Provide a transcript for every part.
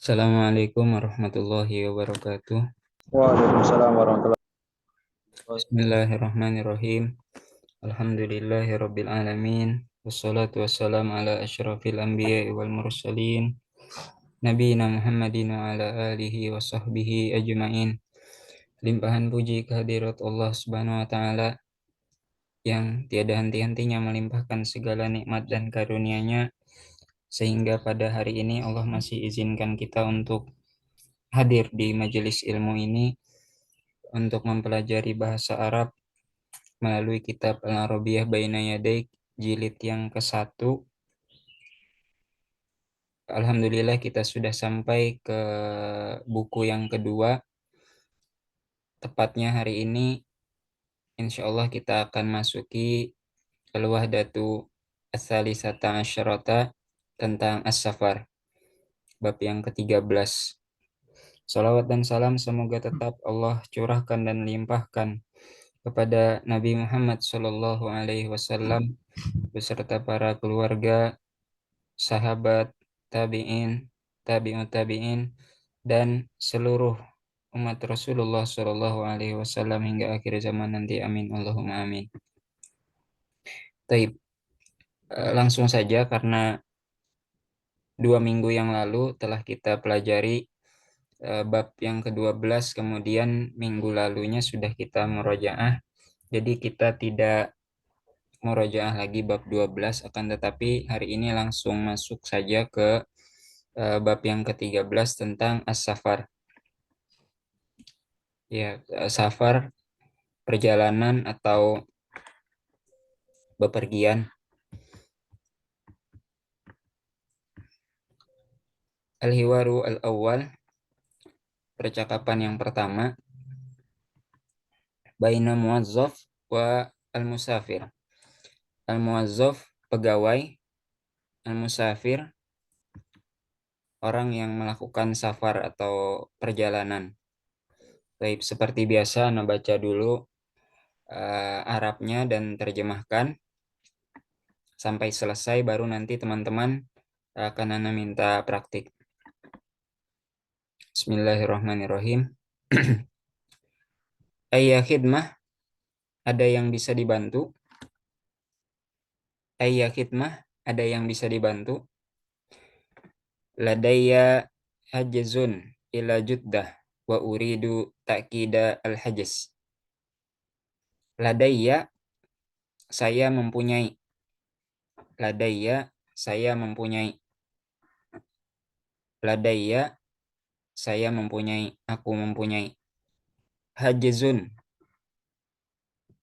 Assalamualaikum warahmatullahi wabarakatuh. Waalaikumsalam warahmatullahi wabarakatuh. Bismillahirrahmanirrahim. Alhamdulillahirabbil alamin. Wassalatu wassalamu ala asyrafil anbiya'i wal mursalin. Nabiyina Muhammadin wa ala alihi wa sahbihi ajma'in. Limpahan puji kehadirat Allah Subhanahu wa taala yang tiada henti-hentinya melimpahkan segala nikmat dan karunia-Nya, sehingga pada hari ini Allah masih izinkan kita untuk hadir di majelis ilmu ini untuk mempelajari bahasa Arab melalui kitab Al-Arabiyah Baina Yadaik jilid yang ke-1. Alhamdulillah kita sudah sampai ke buku yang kedua. Tepatnya hari ini insya Allah kita akan masuki Al-Wahdatu Ats-Tsalisata Asyarata tentang As-Safar, bab yang ke-13. Salawat dan salam semoga tetap Allah curahkan dan limpahkan kepada Nabi Muhammad SAW beserta para keluarga, sahabat, tabi'in, tabi'ut tabi'in, dan seluruh umat Rasulullah SAW hingga akhir zaman nanti. Amin Allahumma amin. Taib, langsung saja karena 2 minggu yang lalu telah kita pelajari bab yang ke-12, kemudian minggu lalunya sudah kita murojaah. Jadi kita tidak murojaah lagi bab 12, akan tetapi hari ini langsung masuk saja ke bab yang ke-13 tentang as-safar. Ya, safar perjalanan atau bepergian. Al-hiwaru al-awwal, percakapan yang pertama, baina muwazzaf wa al-musafir. Al-muwazzaf pegawai, al-musafir orang yang melakukan safar atau perjalanan. Baik, seperti biasa Anda baca dulu Arabnya dan terjemahkan sampai selesai, baru nanti teman-teman akan Anda minta praktik. Bismillahirrahmanirrahim. Ayya khidmah, ada yang bisa dibantu. Ayya khidmah, ada yang bisa dibantu. Ladayya hajzun ila Juddah wa uridu ta'kida al-hajz. Ladayya, saya mempunyai. Ladayya, saya mempunyai. Ladayya, saya mempunyai, aku mempunyai. Hajzun,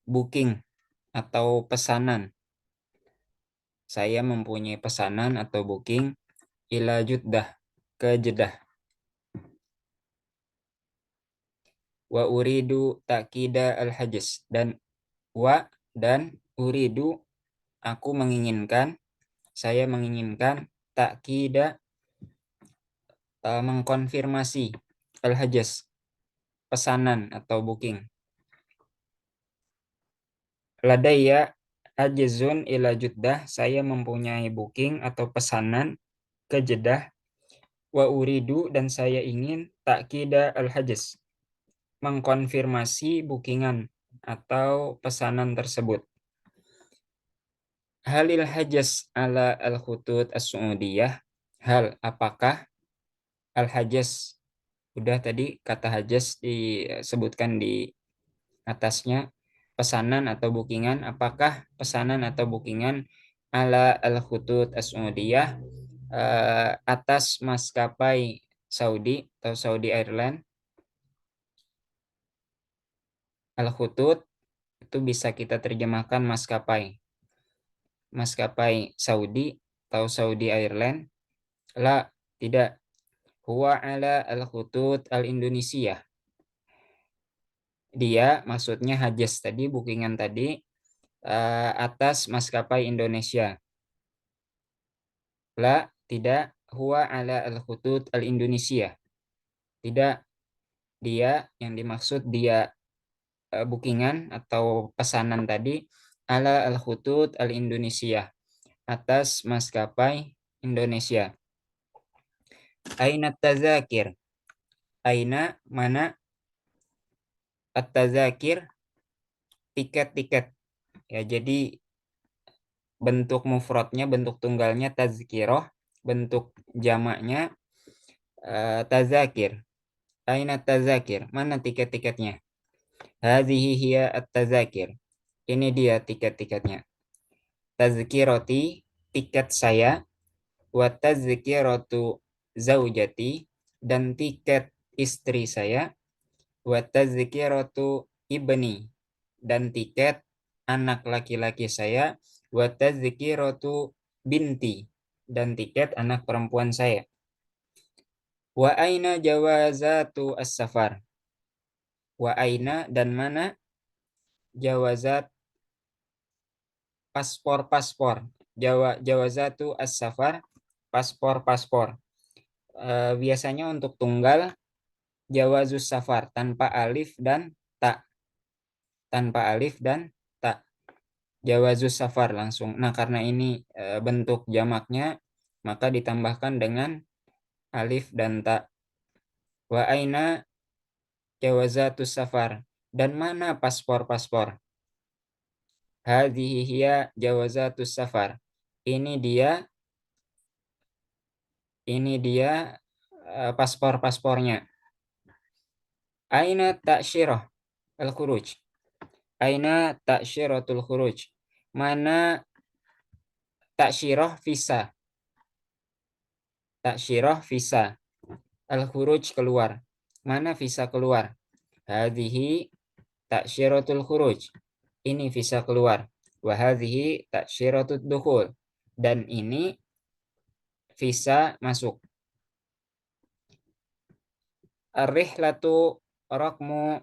booking atau pesanan. Saya mempunyai pesanan atau booking ila Juddah, ke Jeddah. Wa uridu ta'kida al-hajz, dan uridu, aku menginginkan, saya menginginkan ta'kida, mengkonfirmasi al-hajz, pesanan atau booking. Ladayya ajzun ila Juddah, saya mempunyai booking atau pesanan ke Jeddah. Wa uridu, dan saya ingin ta'kida al-hajz, mengkonfirmasi bookingan atau pesanan tersebut. Halil hajaz ala al-khutut as-su'udiyah. Hal, apakah al-hajaz, udah tadi kata hajaz disebutkan di atasnya, pesanan atau bookingan. Apakah pesanan atau bookingan ala al-khutut as-su'udiyah, atas maskapai Saudi atau Saudi Airline. Al-khutut itu bisa kita terjemahkan maskapai. Maskapai Saudi atau Saudi Airline. La, tidak. Huwa ala al-khutut al-Indonesia. Dia, maksudnya hajaz tadi, bookingan tadi, atas maskapai Indonesia. La, tidak. Huwa ala al-khutut al-Indonesia. Tidak. Dia, yang dimaksud dia bookingan atau pesanan tadi, ala al-khutut al-Indonesia, atas maskapai Indonesia. Aina tazakir. Aina mana, at-tazakir tiket-tiket. Ya, jadi bentuk mufradnya, bentuk tunggalnya tazkiroh, bentuk jamaknya tazakir. Aina tazakir, mana tiket-tiketnya? Hadhihi hiya at-tazakir. Ini dia tiket-tiketnya. Tazkiroti, tiket saya, wa tazkiratu zaujati, dan tiket istri saya, wa tazkiratu ibni, dan tiket anak laki-laki saya, wa tazkiratu binti, dan tiket anak perempuan saya. Wa aina jawazatu as-safar. Wa aina, dan mana, jawazat, paspor-paspor. Jawazatu as-safar, paspor-paspor. Biasanya untuk tunggal jawazus safar tanpa alif dan ta. Tanpa alif dan ta. Jawazus safar langsung. Nah, karena ini bentuk jamaknya, maka ditambahkan dengan alif dan ta. Wa aina jawazatus safar. Dan mana paspor-paspor? Hadhihi hiya jawazatus safar. Ini dia, paspor-paspornya. Aina ta'syirah al-khuruj. Aina ta'syiratul khuruj. Mana ta'syirah visa. Ta'syirah visa. Al-khuruj keluar. Mana visa keluar? Hadhihi ta'syiratul khuruj. Ini visa keluar. Wa hadhihi ta'syiratud dukhul. Dan ini visa masuk. Ar-rihlatu raqmu,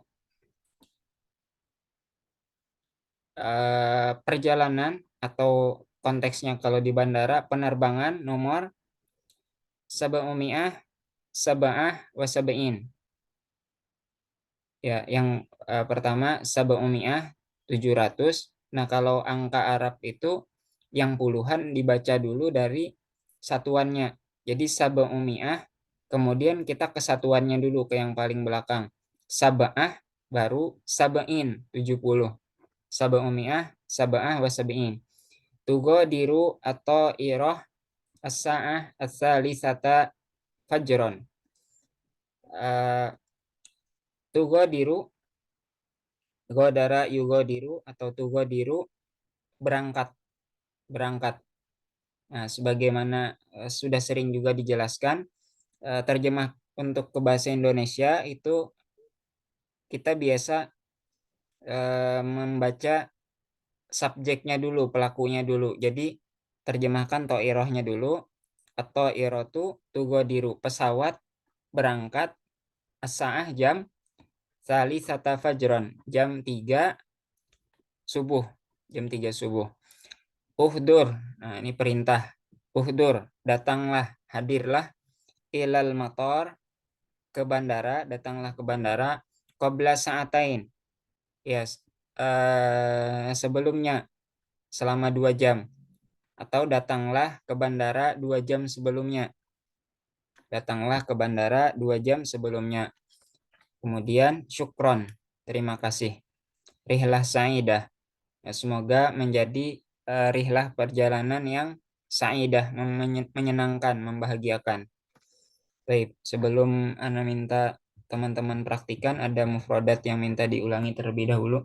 perjalanan atau konteksnya kalau di bandara, penerbangan nomor sab'umi'ah sab'ah wa sab'in. Ya, yang pertama sab'umi'ah 700. Nah, kalau angka Arab itu yang puluhan dibaca dulu dari satuannya. Jadi sab'umi'ah, kemudian kita ke satuannya dulu, ke yang paling belakang. Sab'ah baru sab'in 70. Sab'umi'ah sab'ah wa sab'in. Tugadiru atau iroh as-sa'ah as-salisata fajron. Tugadiru, godara yugodiru atau tugadiru, berangkat, berangkat. Nah, sebagaimana sudah sering juga dijelaskan, terjemah untuk ke bahasa Indonesia itu kita biasa membaca subjeknya dulu, pelakunya dulu. Jadi terjemahkan to'irohnya dulu. Atau irotu tugodiru, pesawat berangkat, as-sa'ah jam, salisata fajron, jam 3 subuh, jam 3 subuh. Uhdur, nah ini perintah. Uhdur, datanglah, hadirlah, ilal mator, ke bandara, datanglah ke bandara, qabla sa'atain, yes, sebelumnya, selama 2 jam. Atau datanglah ke bandara 2 jam sebelumnya. Datanglah ke bandara 2 jam sebelumnya. Kemudian syukron, terima kasih. Rihlah sa'idah, ya, semoga menjadi rihlah perjalanan yang sa'idah, menyenangkan, membahagiakan. Baik, sebelum Ana minta teman-teman praktikan, ada mufradat yang minta diulangi terlebih dahulu.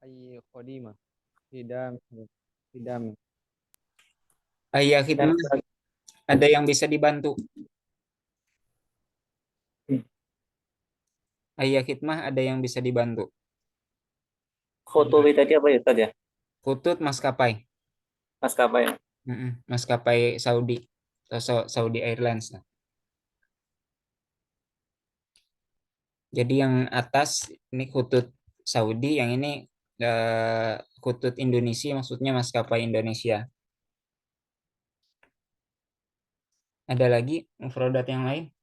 Ay Khodimah. Hidam. Hidam. Ayah khidmah, ada yang bisa dibantu? Ayah khidmah, ada yang bisa dibantu? Foto tadi apa ya tadi ya? Kutut maskapai. Maskapai. Maskapai Saudi atau Saudi Airlines. Jadi yang atas ini Kutut Saudi, yang ini Kutut Indonesia, maksudnya maskapai Indonesia. Ada lagi mufradat yang lain?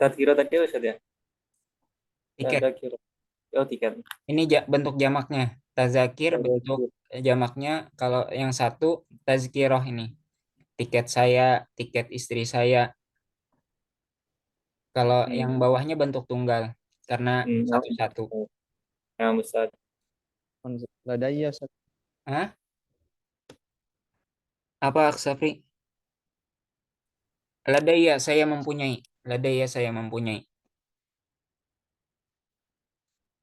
Tadkiro tadi apa ya? Tiket. Tadkiro. Oh, tiket. Ini bentuk jamaknya. Tazakir bentuk jamaknya kalau yang satu tazkiroh ini tiket saya, tiket istri saya. Kalau yang Hmm. bawahnya bentuk tunggal karena Hmm. satu-satu. Nah, Ustaz. Ladayya Ustaz. Hah? Apa Aksafri? Ladaya saya mempunyai. Ladaya saya mempunyai.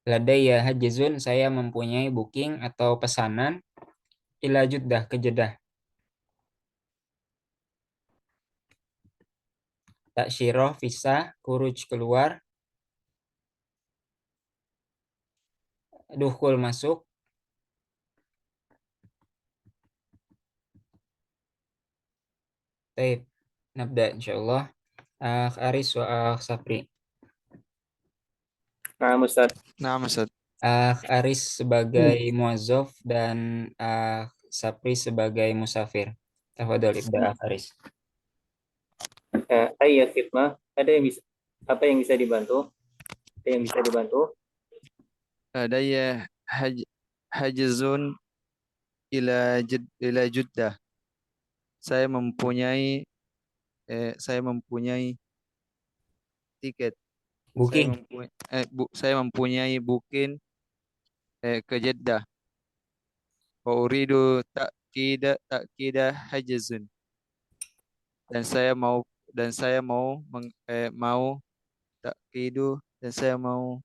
Ladaya hajizun saya mempunyai booking atau pesanan ila Jeddah ke Jeddah. Taksyirah visa kuruj keluar, dukhul masuk. Taib. Nabda insyaallah. Akh Aris wa akh Safri. Nah, Ustaz. Nah, Ustaz. Akh Aris sebagai muazzaf dan Akh Safri sebagai musafir. Tafadhol ibda Akh Aris. Ayat khidmah, ada yang bisa, apa yang bisa dibantu? Ada yang bisa dibantu? Ladayya hajzun ila Jeddah. Saya mempunyai saya mempunyai tiket. Booking. Saya mempunyai booking ke Jeddah. Wa uridu ta'kida hajzun. Dan saya mau ta'kidu dan saya mau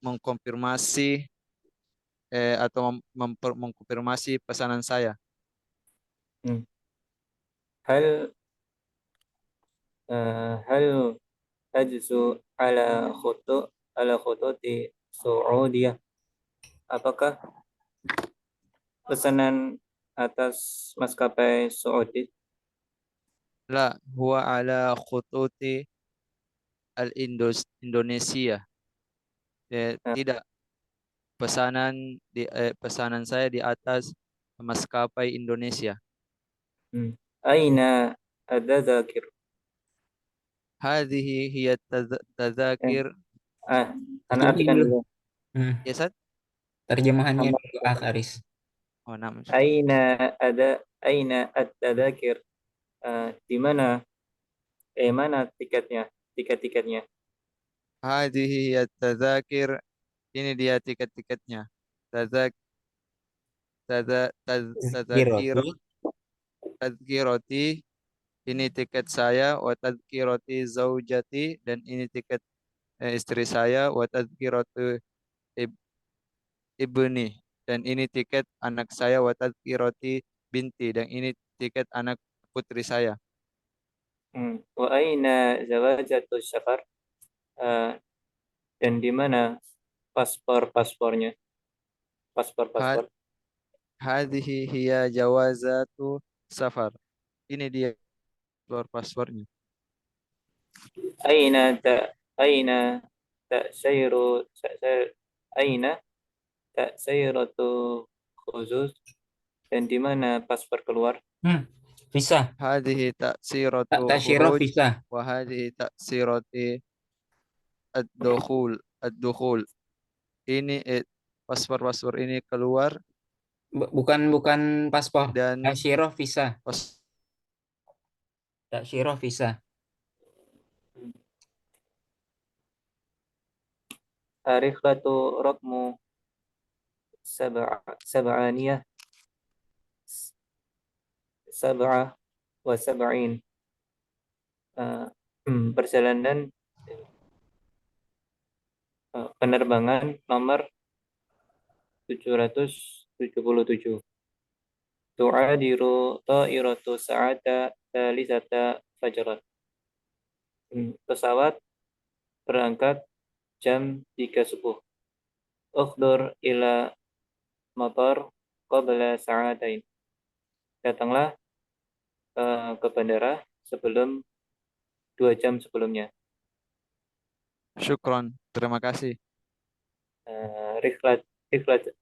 mengkonfirmasi atau mengkonfirmasi pesanan saya. Hmm. Hal hal tajzu ala khututi Saudiyah. Apakah pesanan atas maskapai Saudi? La huwa ala khututi Indonesia. Nah, Tidak, pesanan saya di atas maskapai Indonesia. Aina adzakir? Hadhihi hiya Eh, tadzakir. Anak Terjemahin artikan dulu. dulu. Ya, Sat? Terjemahannya Anak dulu Akh Aris. Oh, nama. Aina adzakir? Di mana? Mana tiketnya? Tiket-tiketnya. Hadhihi hiya tadzakir. Ini dia tiket-tiketnya. Tadzak Kiroti. tadzakir tadzkiroti. Ini tiket saya, wa tadzkiroti zaujati, dan ini tiket istri saya, wa tadzkiratu ibni, dan ini tiket anak saya, wa tadzkirati binti, dan ini tiket anak putri saya. Wa aina zawajatu safar? Eh, dan di mana paspornya? Had Paspor-paspor. hadhihi hiya jawazatu safar. Ini dia paspornya. Aina ta aina ta'sairu aina ta'sairatu khusus, dan di mana paspor keluar? Visa. Hadhihi Tak taksiratu tasyirah khuruj, visa. wa hadhihi taksirati ad-dukhul. Ini paspor-paspor ini keluar, Bukan bukan paspor. dan Tasyirah visa. pas Tasyirah visa. Rihlatu raqmu sab'aniyah sab'ah wa sab'in. Eh, Perjalanan penerbangan nomor 777. Tu'adiru ta'iratu sa'ata talisata fajran. Pesawat berangkat jam 3 subuh. Ukhdur ila matar qabla sa'atain. Datanglah ke bandara sebelum 2 jam sebelumnya. syukron. Terima kasih. Rihlat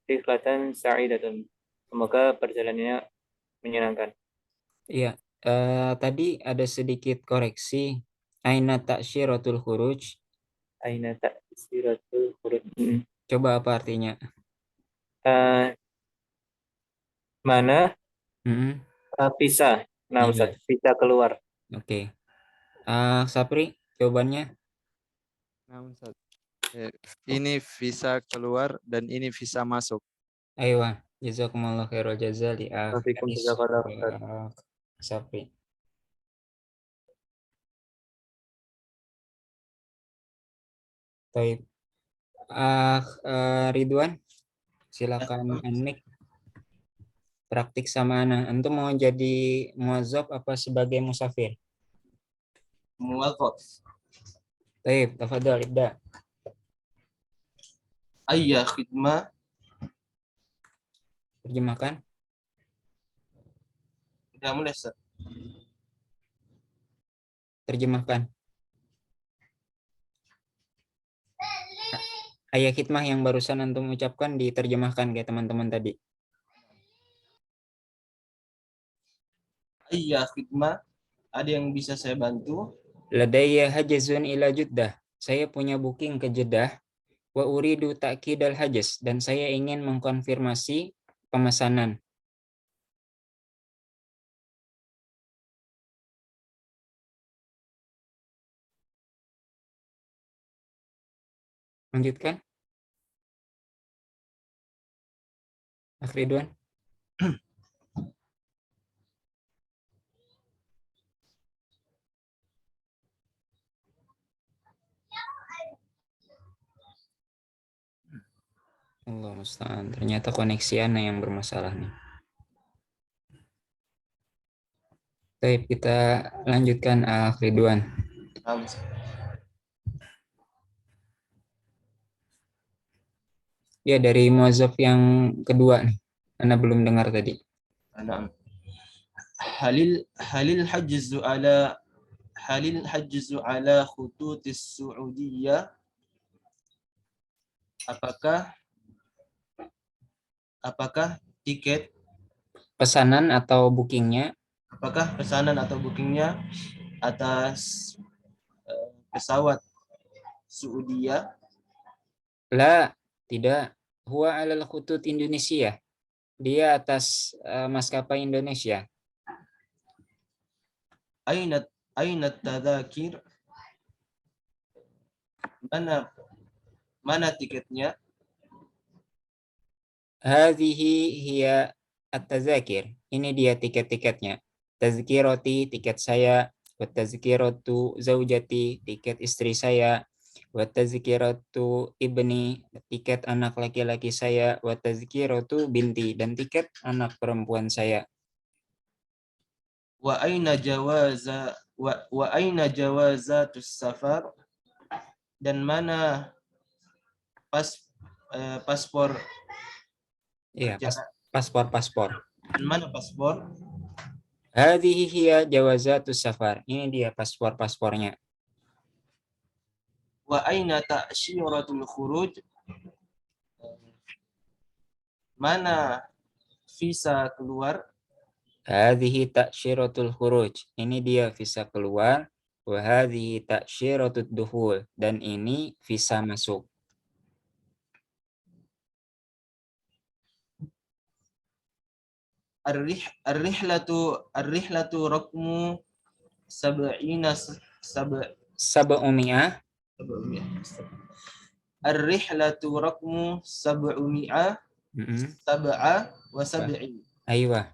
rihlatan sa'idatun. Semoga perjalanannya menyenangkan. Iya. Tadi ada sedikit koreksi. Aina tasyiratul khuruj. Aina ta'siratul khuruj. Coba apa artinya? Mana Mm-mm. visa? Nah, Iya, Ustaz, visa keluar. oke. Sapri, jawabannya? Nah, Ustaz. Ini visa keluar dan ini visa masuk. Ayo, jazakumullah khairul jaza li Assalamualaikum Aris jazakallah wa Ustaz. Sapri. Baik. Ridwan, silakan Anik praktik sama Ana. Antum mau jadi muazzab apa sebagai musafir? موظف. Baik, tafadhal ibda. أي خدمة Terjemahkan. udah mulai Ustaz. Terjemahkan. Ayat khidmah yang barusan antum ucapkan diterjemahkan ke teman-teman tadi. أي خدمة, ada yang bisa saya bantu? Ladayya hajazun ila Jeddah. Saya punya booking ke Jeddah. Wa uridu ta'kidal hajaz. Dan saya ingin mengkonfirmasi pemesanan. Lanjutkan. Akh Ridwan. Allah musta'an. Ternyata koneksi Ana yang bermasalah nih. Baik, kita lanjutkan Akh Ridwan. Nah, Ustaz. Ya, dari muazzaf yang kedua nih. Ana belum dengar tadi. نعم. هل الحجز على خطوط السعودية? Apakah tiket, Pesanan atau bookingnya? apakah pesanan atau bookingnya atas pesawat Saudia? La, tidak. Huwa alal khutut Indonesia. Dia atas maskapai Indonesia. Aina tadakir? Mana tiketnya? Hadhihi hiya at-tazakir. Ini dia tiket-tiketnya. Tazkiroti, tiket saya. Wa tazkiratu zaujati, tiket istri saya. Wa tazkiratu ibni, tiket anak laki-laki saya. Wa tazkiratu binti, dan tiket anak perempuan saya. Wa aina jawazatus safar? Dan mana paspor Iya, perjalanan? paspor-paspor. Dan mana paspor? Hadhihi hiya jawazatus safar. Ini dia paspor-paspornya. Wa aina ta'syiratul khuruj? Mana visa keluar? Hadhihi ta'syiratul khuruj. Ini dia visa keluar. Wa hadhihi ta'syiratud dukhul. Dan ini visa masuk. Ar-rihlatu raqmu sab'ina Sab'umiyah. Ar-rihlatu raqmu sab'umi'a sab'a wa sab'in. Aywa.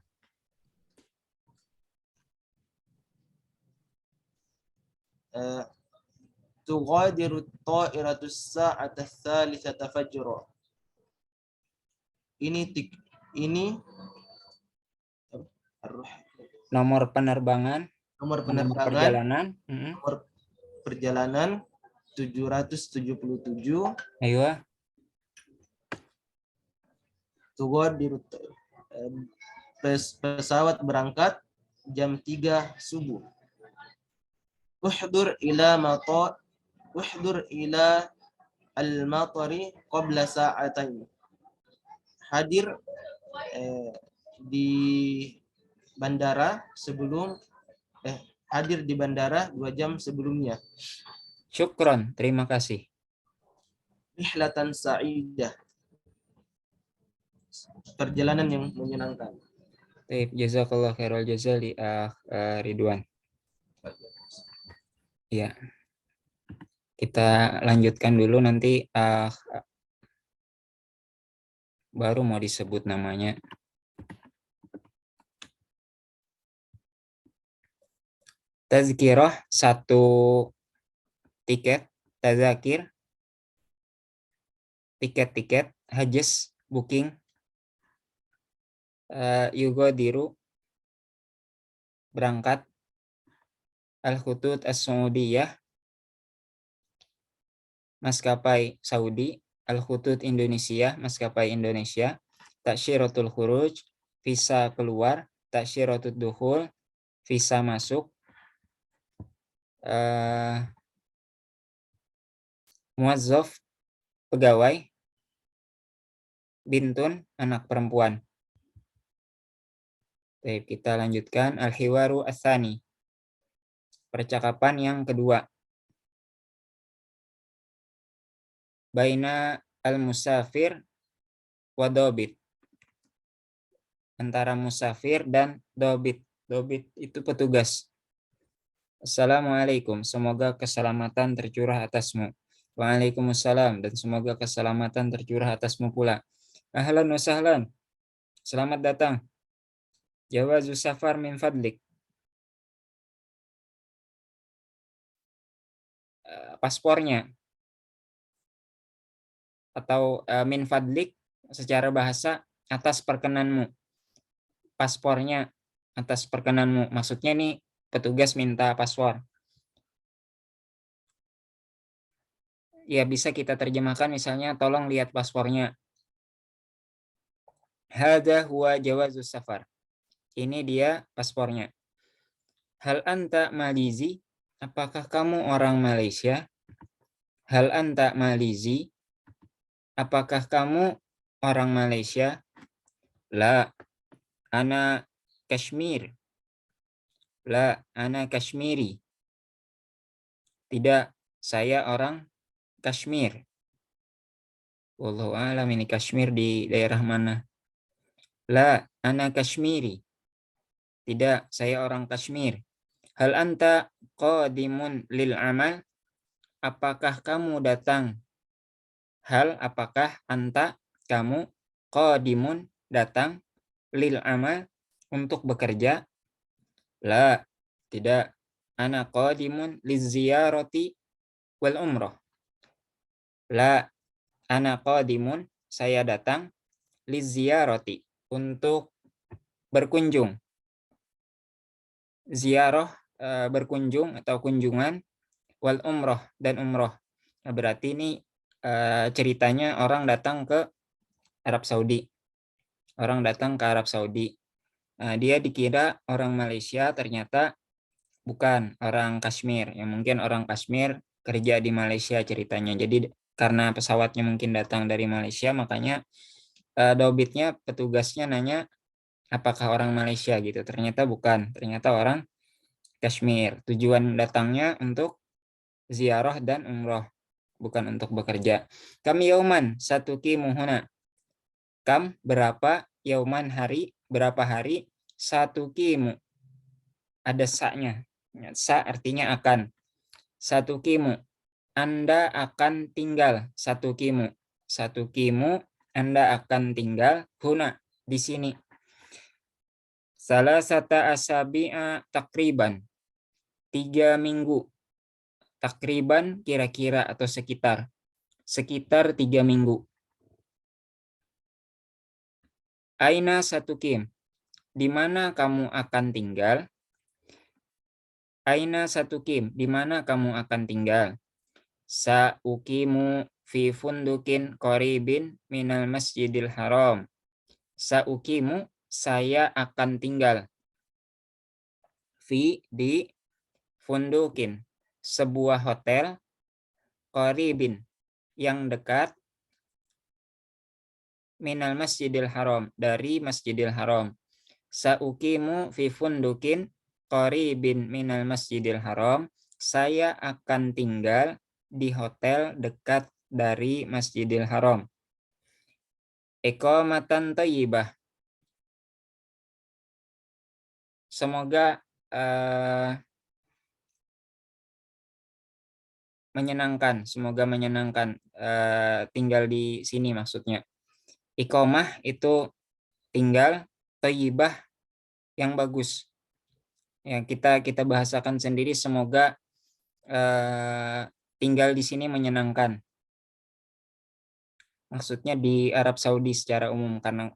Tughadiru at-ta'iratu as-sa'ata ats-thalithata fajra. Ini Nomor penerbangan. nomor Nomor penerbangan, perjalanan. nomor perjalanan 777. Aywa. Tughadiru pesawat berangkat jam 3 subuh. Uhdur ila al-matari qabla sa'atain. Hadir di bandara hadir di bandara 2 jam sebelumnya. Syukron. Terima kasih. Rihlatan sa'idah. Perjalanan yang menyenangkan. Baik, jazakallah khairal jaza li Ridwan. Ya, kita lanjutkan dulu nanti baru mau disebut namanya. Tazkirah 1 tiket, tazakir tiket-tiket, hajis booking, yugodiru berangkat, al-khutut as-saudiyah maskapai Saudi, al-khutut Indonesia maskapai Indonesia, ta'syiratul khuruj visa keluar, ta'syiratul dukhul visa masuk, muazzaf pegawai, bintun anak perempuan. Baik, kita lanjutkan al-hiwaru ats-tsani. Percakapan yang kedua. Baina al-musafir wa dobit. Antara musafir dan dobit. Dobit itu petugas. Assalamualaikum, semoga keselamatan tercurah atasmu. Waalaikumsalam, dan semoga keselamatan tercurah atasmu pula. Ahlan wa sahlan, selamat datang. Jawazu safar min fadlik. Paspornya. Atau min fadlik secara bahasa atas perkenanmu. Paspornya atas perkenanmu. Maksudnya nih petugas minta paspor. Ya bisa kita terjemahkan misalnya tolong lihat paspornya. Hadza huwa jawazus safar. Ini dia paspornya. Hal anta Malizi? Apakah kamu orang Malaysia? Hal anta Malizi? Apakah kamu orang Malaysia? La, ana Kashmir. La, ana Kashmiri. Tidak, saya orang Kashmir. Wallahu a'lam, ini Kashmir di daerah mana? La, ana Kashmiri. Tidak, saya orang Kashmir. Hal anta qadimun lil amal? Apakah kamu datang? Hal, apakah anta, kamu, qadimun, datang, lil amal, untuk bekerja? La, tidak. Ana qadimun liziyarati wal umrah. La, ana qadimun, saya datang, liziyarati, untuk berkunjung. Ziarah berkunjung atau kunjungan, wal umrah, dan umrah. Nah, berarti ini ceritanya orang datang ke Arab Saudi. Orang datang ke Arab Saudi. Nah, dia dikira orang Malaysia, ternyata bukan, orang Kashmir. Yang mungkin orang Kashmir kerja di Malaysia ceritanya. Jadi karena pesawatnya mungkin datang dari Malaysia, makanya dobitnya, petugasnya nanya apakah orang Malaysia gitu. Ternyata bukan, ternyata orang Kashmir. Tujuan datangnya untuk ziarah dan umroh, bukan untuk bekerja. Kam yauman satuqimu huna. Kam berapa, yauman hari, berapa hari, satuqimu ada sa-nya. Sa artinya akan. Satuqimu, Anda akan tinggal. Satuqimu, satuqimu, Anda akan tinggal, huna, di sini. Salasata asabi'a takriban, 3 minggu. Takriban kira-kira atau sekitar. Sekitar 3 minggu. Aina satukim, di mana kamu akan tinggal? Aina satukim, di mana kamu akan tinggal? Sa'ukimu fi fundukin qaribin minal masjidil haram. Sa'ukimu, saya akan tinggal. Fi, di, fundukin, sebuah hotel, qaribin, yang dekat, minal masjidil haram, dari masjidil haram. Sa'ukimu fi fundukin qaribin minal masjidil haram. Saya akan tinggal di hotel dekat dari masjidil haram. Iqamatan thayyibah, semoga menyenangkan, tinggal di sini maksudnya. Iqomah itu tinggal, thayyibah yang bagus. Ya, kita bahasakan sendiri, semoga tinggal di sini menyenangkan. Maksudnya di Arab Saudi secara umum, karena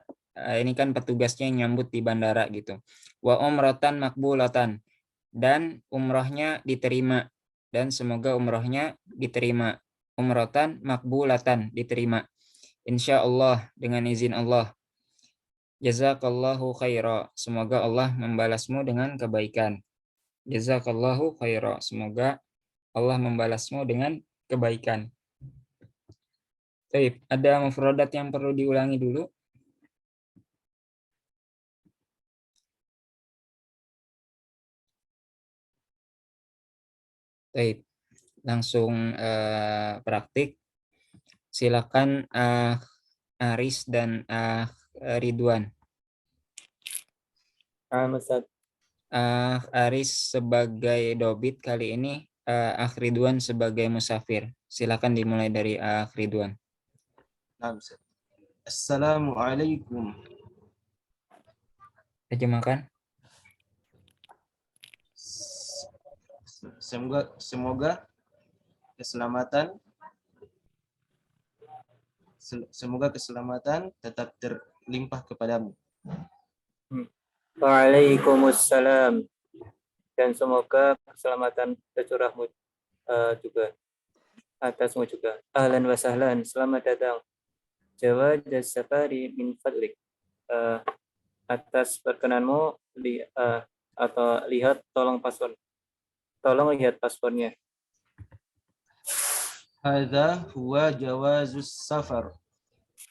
ini kan petugasnya yang nyambut di bandara gitu. Wa umratan makbulatan, dan umrohnya diterima, dan semoga umrohnya diterima. Umrotan makbulatan, diterima. Insya Allah, dengan izin Allah. Jazakallahu khaira, semoga Allah membalasmu dengan kebaikan. Jazakallahu khaira, semoga Allah membalasmu dengan kebaikan. Baik, ada mufradat yang perlu diulangi dulu? Baik, langsung praktik. Silakan Aris dan Ridwan. Ustaz. Aris sebagai dobit kali ini, Ridwan sebagai musafir. Silakan dimulai dari Ridwan. Nah, Ustaz. Assalamualaikum. Terjemahkan. Semoga keselamatan tetap terlimpah kepadamu. Waalaikumsalam. Dan semoga keselamatan tercurahmu juga atasmu juga. Ahlan wa sahlan, selamat datang. Jawaz safari min fadlik. Atas perkenanmu atau lihat, tolong lihat paspornya. Hadza huwa jawazus safar.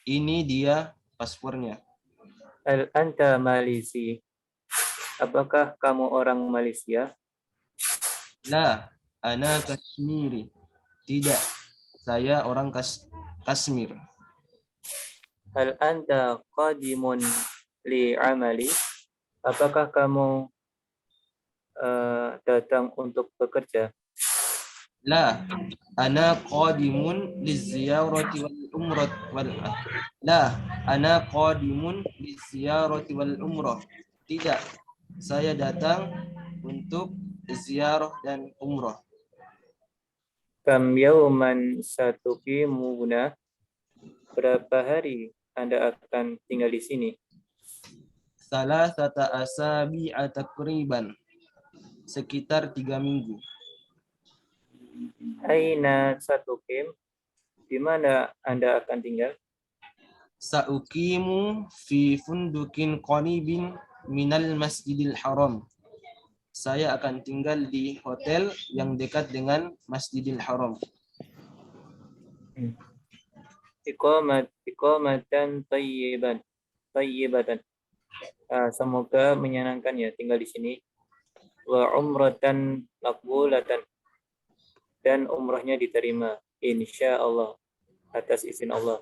Ini dia paspornya. Al anta Malisi. Apakah kamu orang Malaysia? La, ana Kashmiri. Tidak, saya orang Kashmir. Hal anta qadimun li amali? Apakah kamu datang untuk bekerja? La, ana qadimun liziyarati wal umrah La, ana qadimun liziyarati wal umrah. Tidak, saya datang untuk ziarah dan umrah. Kam yauman satukimuna? Berapa hari Anda akan tinggal di sini? Salasata asabi'a takriban. Sekitar 3 minggu. Aina satukim? Di mana Anda akan tinggal? Sa'ukimu fi fundukin qaribin minal masjidil haram. Saya akan tinggal di hotel yang dekat dengan Masjidil Haram. Iqamatan tayyibatan. Semoga menyenangkan ya tinggal di sini. Wa umratan maqbulatan. Dan umrahnya diterima, insya Allah, atas izin Allah.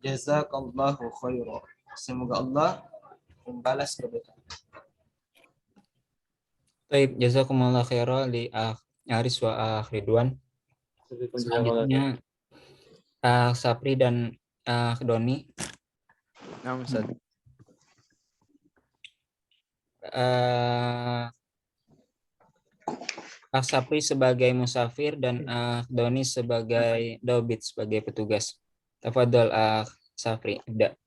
Jazakallahu khairan. Semoga Allah membalas kebaikan. Baik, jazakumullah khairan li Aris wa Ridwan. Selanjutnya Sapri dan Doni. Nah, Ustaz. Sapri sebagai musafir dan Doni sebagai dobit, sebagai petugas. Tafadhol Sapri, ibda.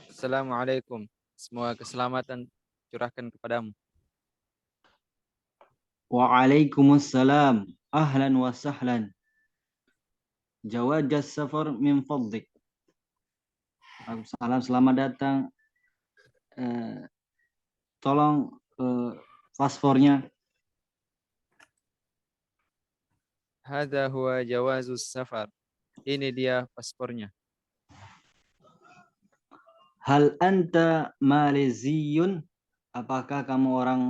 Assalamualaikum. Semoga keselamatan curahkan kepadamu. Waalaikumsalam. Ahlan wa sahlan. Jawaz safar min fadlik. Salam, selamat datang. Tolong paspornya. Hadza huwa jawazus safar. Ini dia paspornya. Hal anta Maleziun? Apakah kamu orang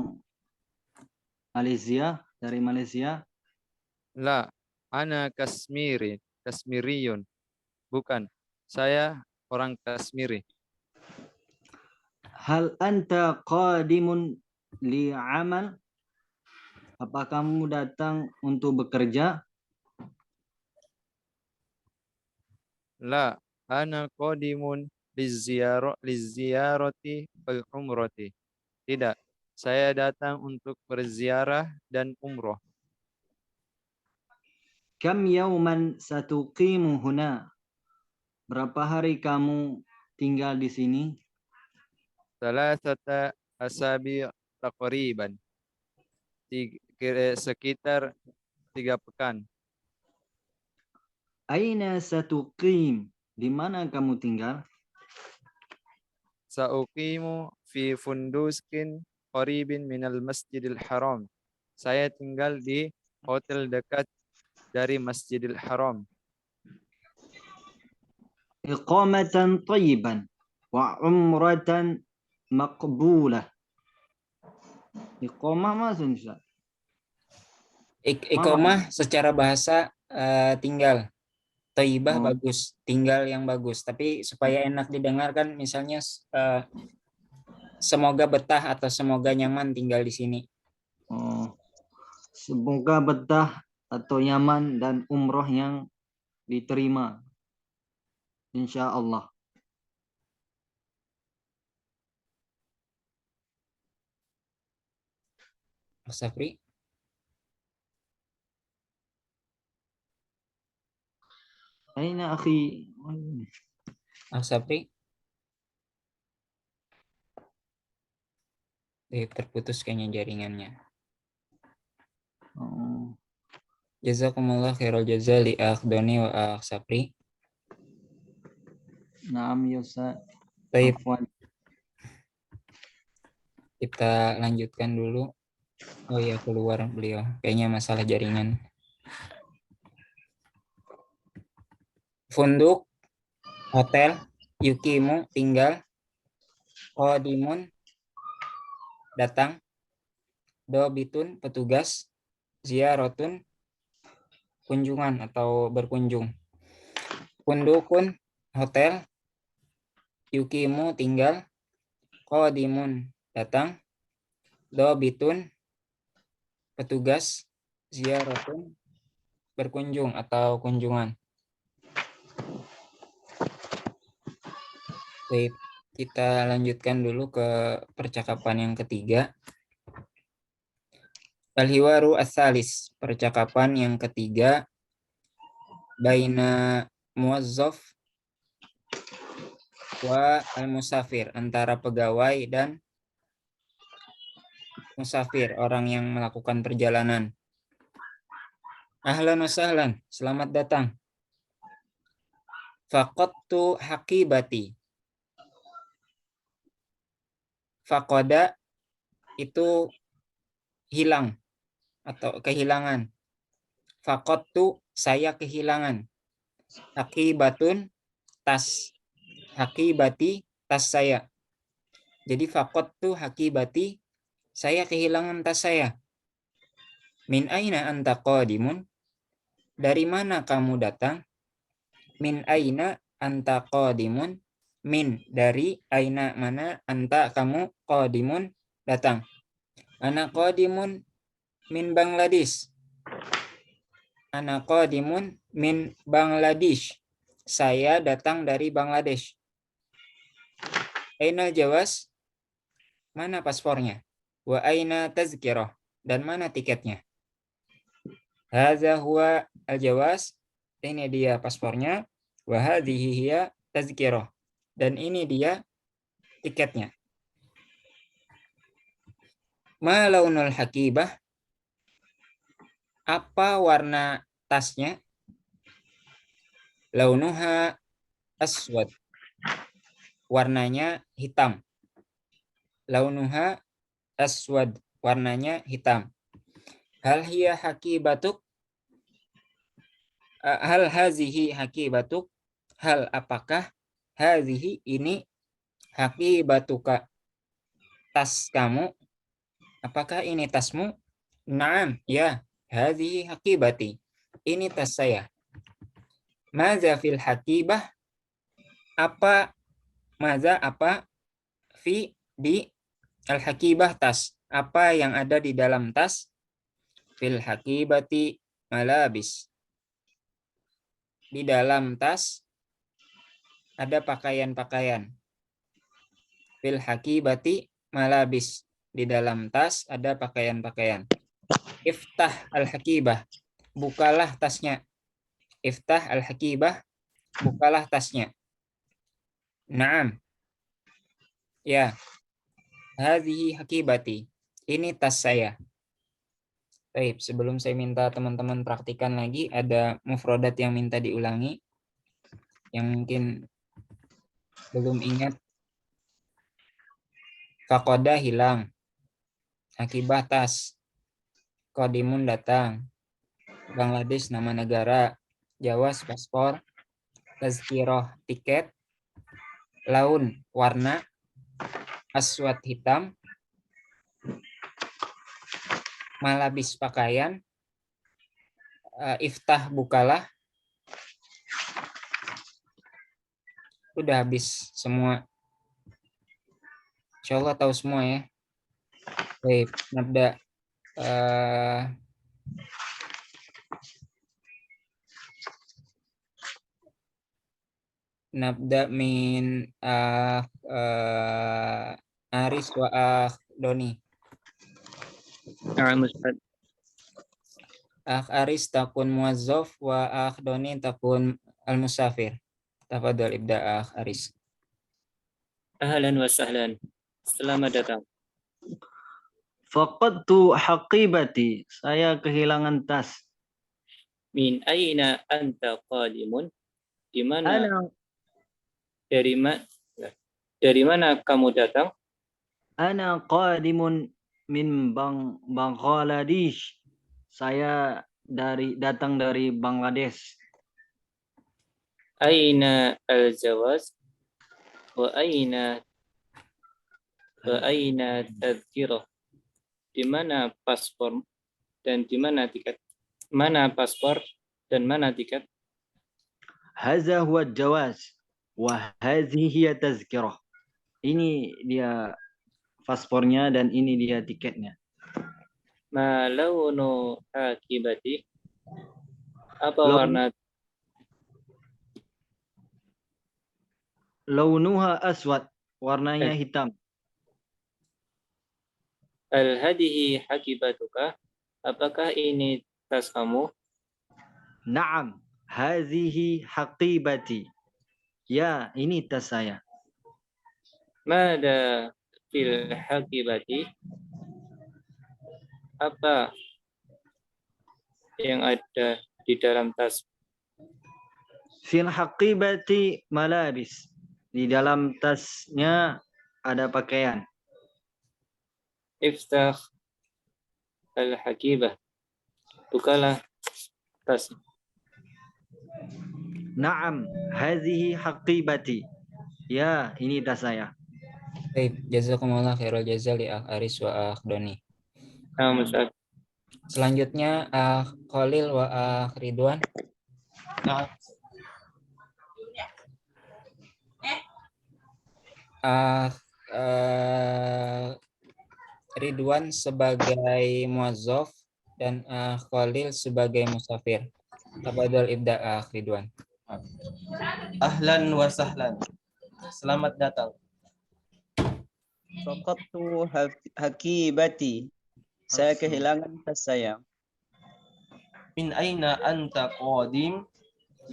Malaysia, dari Malaysia? La, ana Kasmiriyun. Bukan, saya orang Kashmiri. Hal anta qadimun li'amal? Apa kamu datang untuk bekerja? La, ana qadimun liziyarati wal umrati. Tidak, saya datang untuk berziarah dan umroh. Kam yauman satuqimu huna? Berapa hari kamu tinggal di sini? Salasata asabi taqriban. Sekitar 3 pekan. Aina satuqim? Di mana kamu tinggal? Sauqimu fi funduskin qaribin minal masjidil haram. Saya tinggal di hotel dekat dari Masjidil Haram. Iqamatan tayyiban wa umratan maqbulah. Iqamah maksudnya. Iqamah secara bahasa tinggal. Thayyibah Oh. bagus, tinggal yang bagus. Tapi supaya enak didengarkan, misalnya semoga betah atau semoga nyaman tinggal di sini. Oh. Semoga betah atau nyaman dan umroh yang diterima. Insya Allah. Safri, Aina akhi? Safri, terputus kayaknya jaringannya. Oh. Jazakumullah khairul jaza li akh Doni wa akh Safri. Naam ya Ustaz. Baik, Afwan. kita lanjutkan dulu. Oh iya, keluar beliau. Kayaknya masalah jaringan. Funduk, hotel, yukimu, tinggal, qadimun, datang, dobitun, petugas, ziarotun, kunjungan atau berkunjung. Fundukun, hotel, yukimu, tinggal, qadimun, datang, dobitun, petugas, ziarotun, berkunjung atau kunjungan. Baik, kita lanjutkan dulu ke percakapan yang ketiga. Al-hiwaru as-salis, percakapan yang ketiga, baina muwazzaf wa al-musafir, antara pegawai dan musafir, orang yang melakukan perjalanan. Ahlan wa sahlan, selamat datang. Faqadtu haqibati. Faqada itu hilang atau kehilangan. Faqadtu, saya kehilangan. Haqibatun, tas. Haqibati, tas saya. Jadi faqadtu haqibati, saya kehilangan tas saya. Min aina anta qadimun? Dari mana kamu datang? Min aina anta qadimun? Min, dari, aina, mana, anta, kamu, qadimun, datang. Ana qadimun min Bangladesh. Ana qadimun min Bangladesh. Saya datang dari Bangladesh. Aina jawas? Mana paspornya? Wa aina tazkirah? Dan mana tiketnya? Hadza huwa al-jawas. Ini dia paspornya. Wa hadhihi hiya tazkirah. Dan ini dia tiketnya. Ma launul haqibah? Apa warna tasnya? Launuha aswad. Warnanya hitam. Launuha aswad. Warnanya hitam. Hal hiya haqibatuk? Hal hazihi haqibatuk? Hal apakah hazihi ini haqibatuka? Tas kamu? Apakah ini tasmu? Naam, ya. Hazihi haqibati. Ini tas saya. Maza fil haqibah? Apa? Maza apa? Fi, di Al-hakibah tas. Apa yang ada di dalam tas? Fil hakibati malabis. Di dalam tas ada pakaian-pakaian. Fil hakibati malabis. Di dalam tas ada pakaian-pakaian. Iftah al-hakibah. Bukalah tasnya. Iftah al-hakibah. Bukalah tasnya. Naam. Ya. Hadhihi hakibati. Ini tas saya. Baik, sebelum saya minta teman-teman praktikan lagi, ada mufrodat yang minta diulangi. Yang mungkin belum ingat. Fakoda hilang. Akibah tas. Kodimun datang. Bangladesh nama negara. Jawas paspor. Tazkiroh tiket. Laun warna. Aswad hitam. Malabis pakaian. Iftah bukalah. Udah habis semua. Insya Allah tahu semua ya. Baik, nabda. Nabda min Aris wa Doni. Na'am Ustaz. Aris takun muwazzaf wa Doni takun al-musafir. Tafadhal ibda Aris. Ahlan wa sahlan. Selamat datang. Faqadtu haqibati. Saya kehilangan tas. Min aina anta qadimun? Di mana Ana dari mana kamu datang? Ana qadimun min Bangladesh. Saya datang dari Bangladesh. Aina al-jawaz wa aina tadhkirah? Di mana paspor dan di mana tiket? Mana paspor dan mana tiket? Hadza huwa jawaz wa hadhihi hiya tazkirah. Ini dia paspornya dan ini dia tiketnya. Ma launu akibati? Apa Laun- warna? Launuha aswad. Warnanya hitam. Al hadihi hakibatuka? Apakah ini tas kamu? Naam. Hadhihi haqibati. Ya, ini tas saya. Mada fil hakibati? Apa yang ada di dalam tas? Fil haqibati malabis. Di dalam tasnya ada pakaian. Iftah al-hakibah. Bukalah tas. Naam, hadhihi haqibati. Ya, ini tas saya. Baik, jazakumullah khairul jazal li Aris wa Doni. Nah, Ustaz. Selanjutnya Khalil wa Ridwan. Ridwan sebagai muwazzaf dan Khalil sebagai musafir. Tafadhal ibda Ridwan. Ahlan wa sahlan. Selamat datang. Faqadtu hakibati. Saya kehilangan tas saya. Min aina anta qadim?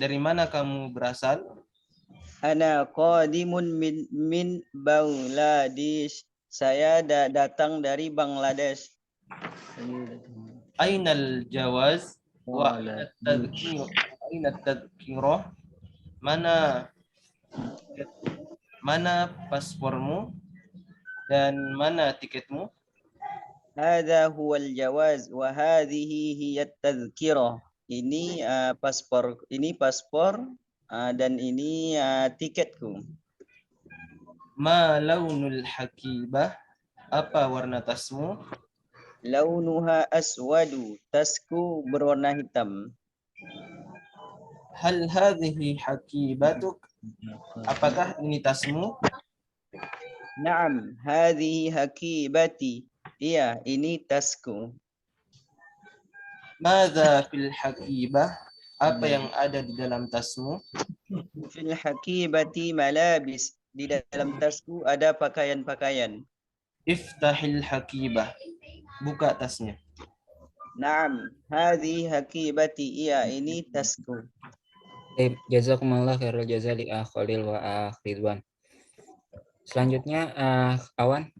Dari mana kamu berasal? Ana qadimun min Bangladesh. Saya datang dari Bangladesh. Ainal jawaz wa aina tadhkirah? Mana paspormu dan mana tiketmu? Hadza huwal jawaz wa hadhihi hiya tadhkirah. Ini paspor, dan ini tiketku. Ma launul hakibah? Apa warna tasmu? Launuha aswadu. Tasku berwarna hitam. Hal hadhihi hakibatuk? Apakah ini tasmu? Naam, hadhihi hakibati. Iya, ini tasku. Madza fil hakibah? Apa yang ada di dalam tasmu? Fil hakibati malabis. Di dalam tasku ada pakaian-pakaian. Iftahil hakibah. Buka tasnya. Naam, hadhihi hakibati. Iya, ini tasku. Baik, jazakumullah khairul jazaa li Khalil wa Ridwan. Selanjutnya Awan.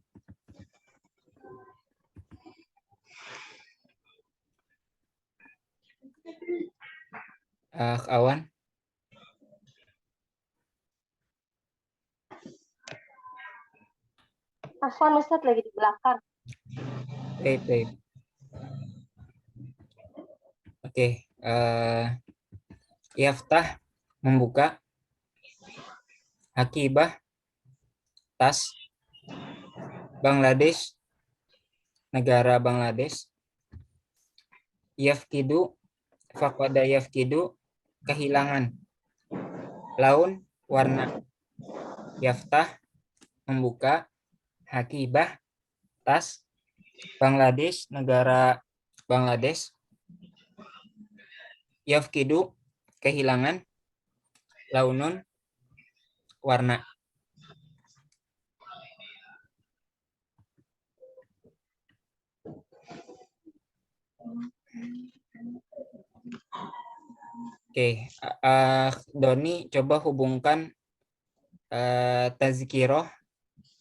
Awan. Afwan Ustadz lagi di belakang. Baik. Oke, Yaftah membuka, Hakibah tas, Bangladesh negara Bangladesh, Yafkidu faqada yafkidu kehilangan, laun warna, Yaftah membuka, Hakibah tas, Bangladesh negara Bangladesh, Yafkidu kehilangan, launun warna. Oke, Doni coba hubungkan tazkiroh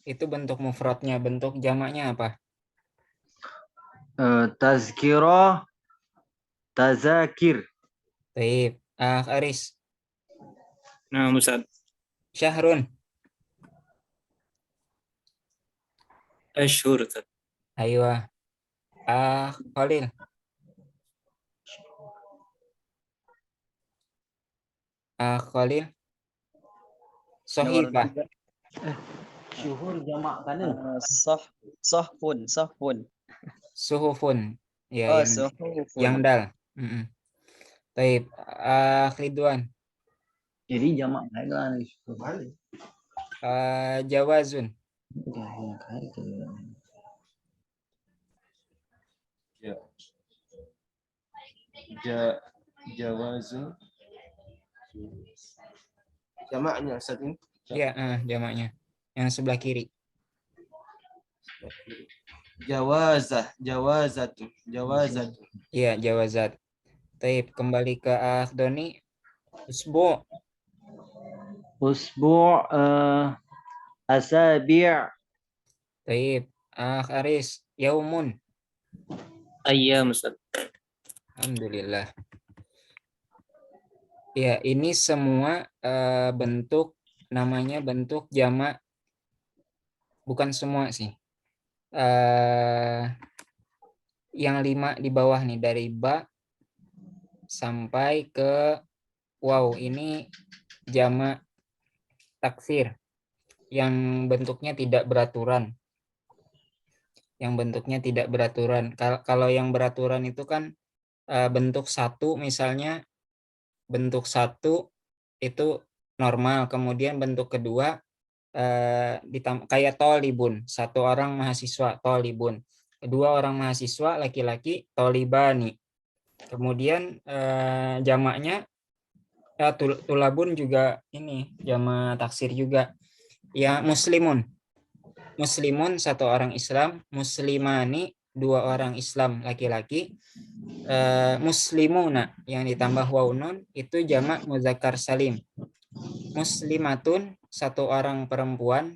itu bentuk mufradnya, bentuk jamaknya apa? Tazkirah, tazakir. Baik, Aris. Nah, Ustaz. Syahrun. Ashhur, Ustaz. Aywa. Khalil. Khalil. Sohifah. Syuhur jamak kana. Sohfun. Suhufun. Ya, Oh, yang sohufun. dal. Baik, Ridwan. Jadi jamak kana ni syuhur. Jawazun. Jawazun. Jamaknya Ustaz ini. Ya, jamaknya. Yang sebelah kiri. Jawazatu. Iya, jawazat. Baik, kembali ke Doni. Usbu. Usbu' asabi'. Baik, Aris. Yaumun. Ayyam, Ustaz. Alhamdulillah. Ya, ini semua bentuk, namanya bentuk jamak. Bukan semua sih. Yang 5 di bawah nih, dari ba sampai ke waw, ini jamak taksir yang bentuknya tidak beraturan. Kalau yang beraturan itu kan bentuk 1 misalnya, bentuk 1 itu normal, kemudian bentuk kedua kayak tolibun, 1 orang mahasiswa, tolibun, 2 orang mahasiswa laki-laki, tolibani. Kemudian jamaknya tulabun juga ini jamak taksir juga. Ya, muslimun 1 orang Islam, muslimani 2 orang Islam laki-laki, muslimuna yang ditambah waw nun itu jamak muzakkar salim. Muslimatun 1 orang perempuan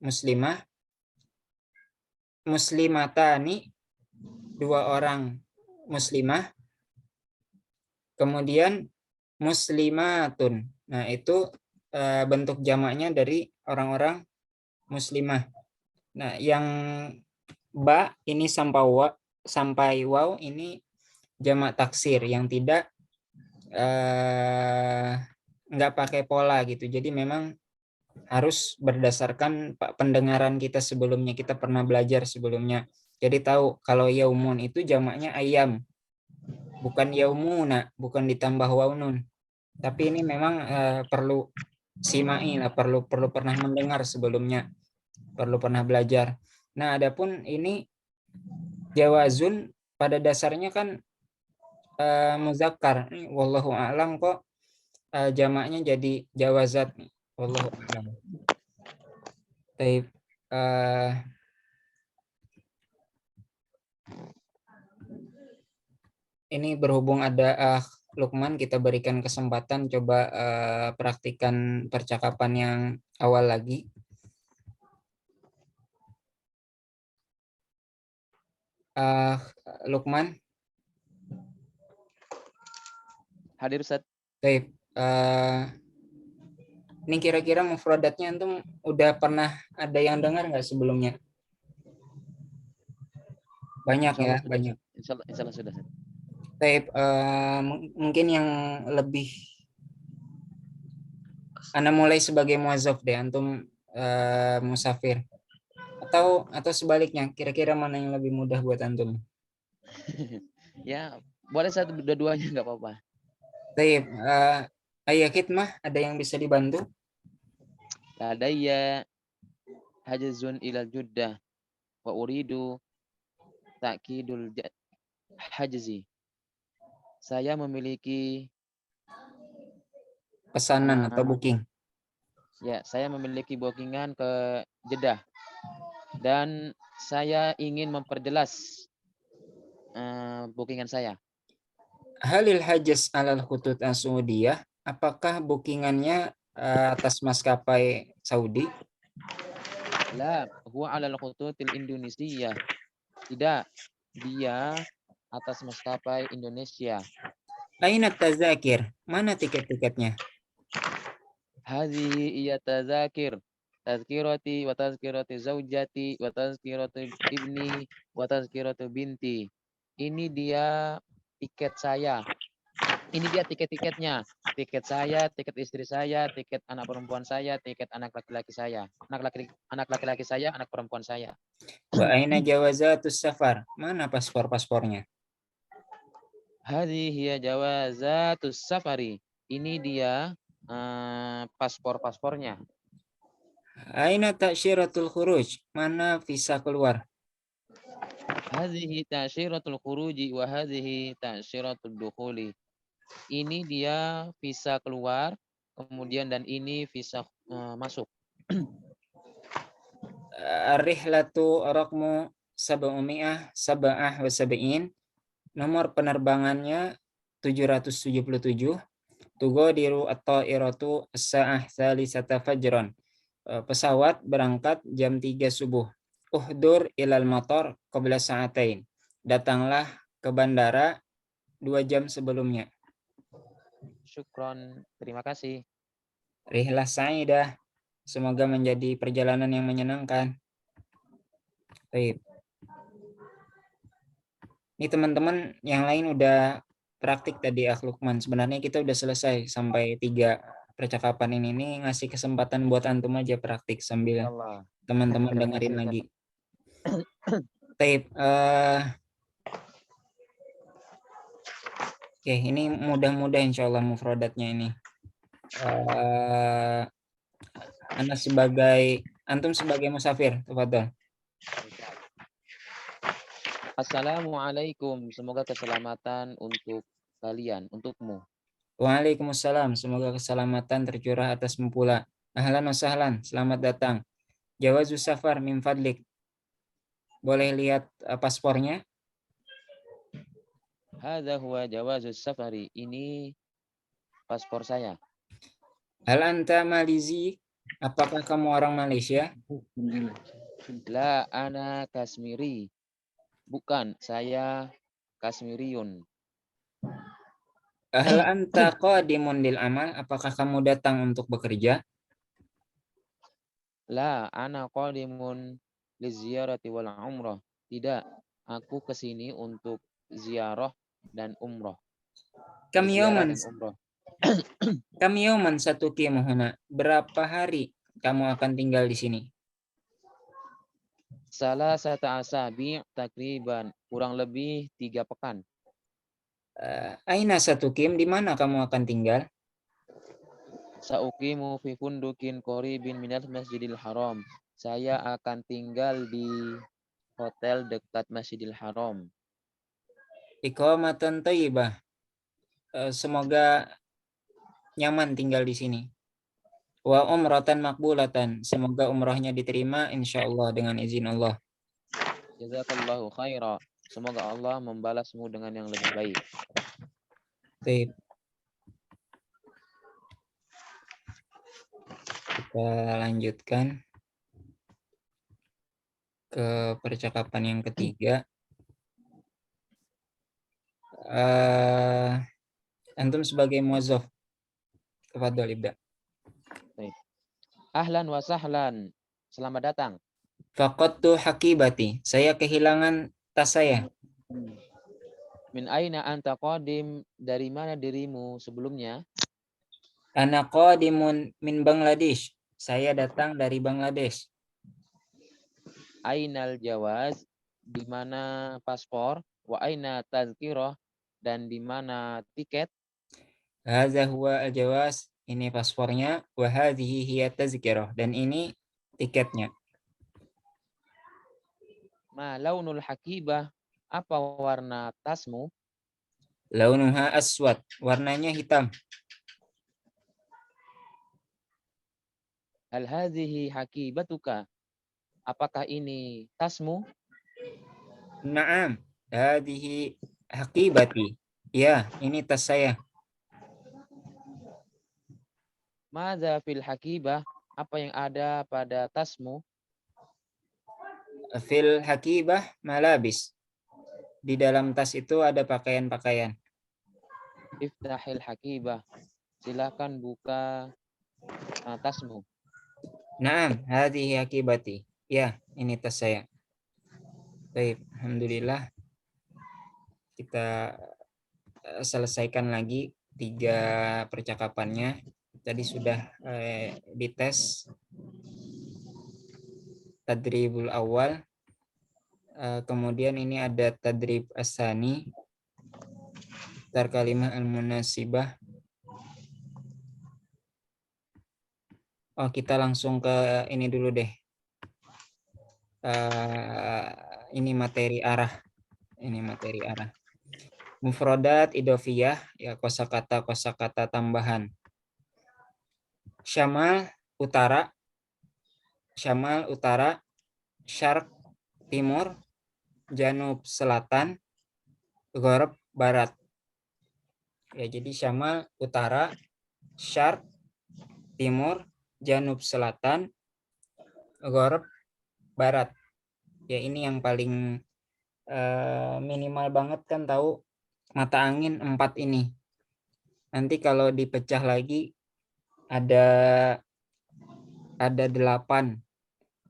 muslimah, muslimatani 2 orang muslimah, kemudian muslimatun. Nah, itu bentuk jamaknya dari orang-orang muslimah. Nah, yang ba ini sampai waw ini jamak taksir yang tidak nggak pakai pola gitu. Jadi memang harus berdasarkan pendengaran kita sebelumnya, kita pernah belajar sebelumnya. Jadi tahu kalau yaumun itu jamaknya ayam, bukan yaumuna, bukan ditambah waw nun. Tapi ini memang perlu simai lah, perlu pernah mendengar sebelumnya perlu pernah belajar. Nah, adapun ini jawazun pada dasarnya kan muzakkar. Wallahu a'lam kok jamaknya jadi jawazat nih. Wallahu a'lam. Baik. Ini berhubung ada Lukman, kita berikan kesempatan coba praktikan percakapan yang awal lagi. Lukman, Hadir Ustaz. baik. Ini kira-kira mufradatnya antum udah pernah ada yang dengar nggak sebelumnya? Banyak ya, Insyaallah sudah, banyak. Insyaallah sudah. Ustaz. Baik, mungkin yang lebih Anda mulai sebagai muazzaf deh, antum musafir. Atau sebaliknya, kira-kira mana yang lebih mudah buat antum? Ya, boleh Ustaz, dua-duanya nggak apa-apa. Baik, ayah khidmah ada yang bisa dibantu? Ladayya hajzun ilal juddah wa uridu ta'kidul hajzi. Saya memiliki Pesanan atau booking? Ya, saya memiliki bookingan ke Jeddah dan saya ingin memperjelas bookingan saya. Halil hajaz alal khutut as-Saudiyah, apakah bookingannya atas maskapai Saudi? La, huwa alal khututil Indonesia. Tidak, dia atas maskapai Indonesia. Aina tazakir, mana tiket-tiketnya? Hadhihi iya tazakir. Tazkirati wa tazkirati zaujati wa tazkirati ibni wa tazkirati binti. Ini dia tiket saya. Ini dia tiket-tiketnya. Tiket saya, tiket istri saya, tiket anak perempuan saya, tiket anak laki-laki saya. Anak laki-laki saya, anak perempuan saya. Wa aina jawazatus safar, mana paspor-paspornya? Hadhihi hiya jawazatus safari. Ini dia paspor-paspornya. Aina ta'syiratul khuruj, mana visa keluar? Hadhihi ta'syiratul khuruji wa hadhihi ta'syiratul dukhuli. Ini dia visa keluar, kemudian dan ini visa masuk. Ar-rihlatu raqmu 777, nomor penerbangannya 777. Tughadiru at-ta'iratu as-sa'ah tsalisata fajran. Pesawat berangkat jam 3 subuh. Uhdur ilal matar qabla sa'atain. Datanglah ke bandara 2 jam sebelumnya. Syukron, terima kasih. Rihlah sa'idah. Semoga menjadi perjalanan yang menyenangkan. Baik. Ini teman-teman yang lain udah praktik tadi Lukman. Sebenarnya kita udah selesai sampai 3 percakapan ini. Ini ngasih kesempatan buat antum aja praktik sambil teman-teman dengerin lagi. Baik. Oke, ini mudah-mudah insya Allah mufradatnya ini. Antum sebagai musafir, tafadhol. Assalamualaikum, semoga keselamatan untuk kalian, untukmu. Waalaikumsalam, semoga keselamatan tercurah atasmu pula. Ahlan wa sahlan, selamat datang. Jawazus safar min fadlik. Boleh lihat paspornya? Hadza huwa jawazus safari. Ini paspor saya. Hal anta Malizi? Apakah kamu orang Malaysia? La ana Kasmiri. Bukan, saya Kasmiriyun. Hal anta qadimun lil amal? Apakah kamu datang untuk bekerja? La ana qadimun liziarati wal umrah. Tidak, aku kesini untuk ziarah dan umrah. Kam Ziarah yauman dan umrah. Kam yauman satuqimu huna? Berapa hari kamu akan tinggal di sini? Salasata asabi' takriban, kurang lebih 3 pekan. Aina satuqim, di mana kamu akan tinggal? Sauqimu fi fundukin qaribin minal Masjidil Haram. Saya akan tinggal di hotel dekat Masjidil Haram. Iqamatan thayyibah. Semoga nyaman tinggal di sini. Wa umratan makbulatan. Semoga umrahnya diterima insyaallah dengan izin Allah. Jazakallahu khaira. Semoga Allah membalasmu dengan yang lebih baik. Baik. Kita lanjutkan ke percakapan yang ketiga. Antum sebagai muazzaf, tafadhol ibda. Ahlan wa sahlan. Selamat datang. Faqadtu hakibati. Saya kehilangan tas saya. Min aina anta qadim? Dari mana dirimu sebelumnya? Ana qadimun min Bangladesh. Saya datang dari Bangladesh. Ainal jawaz? Di mana paspor? Wa aina tazkirah? Dan di mana tiket? Hadza huwa al-jawaz. Ini paspornya. Wa hadhihi hiya tazkirah. Dan ini tiketnya. Ma launul hakibah? Apa warna tasmu? Launuha aswad. Warnanya hitam. Hal hadhihi hakibatuka? Apakah ini tasmu? Naam. Hadhihi hakibati. Ya, ini tas saya. Madza fil hakibah? Apa yang ada pada tasmu? Fil hakibah malabis. Di dalam tas itu ada pakaian-pakaian. Iftahil hakibah. Silakan buka tasmu. Naam, hadhihi hakibati. Ya, ini tas saya. Baik, alhamdulillah. Kita selesaikan lagi 3 percakapannya. Tadi sudah dites tadribul awal. Kemudian ini ada tadrib asani. Kalimah al-munasibah. Oh, kita langsung ke ini dulu deh. Ini materi arah. Ini materi arah. Mufradat idhofiyah, ya kosakata tambahan. Syamal utara, syarq timur, janub selatan, gharb barat. Ya, jadi syamal utara, syarq timur, janub selatan, gharb barat. Ya, ini yang paling minimal banget kan, tahu mata angin 4 ini. Nanti kalau dipecah lagi ada 8.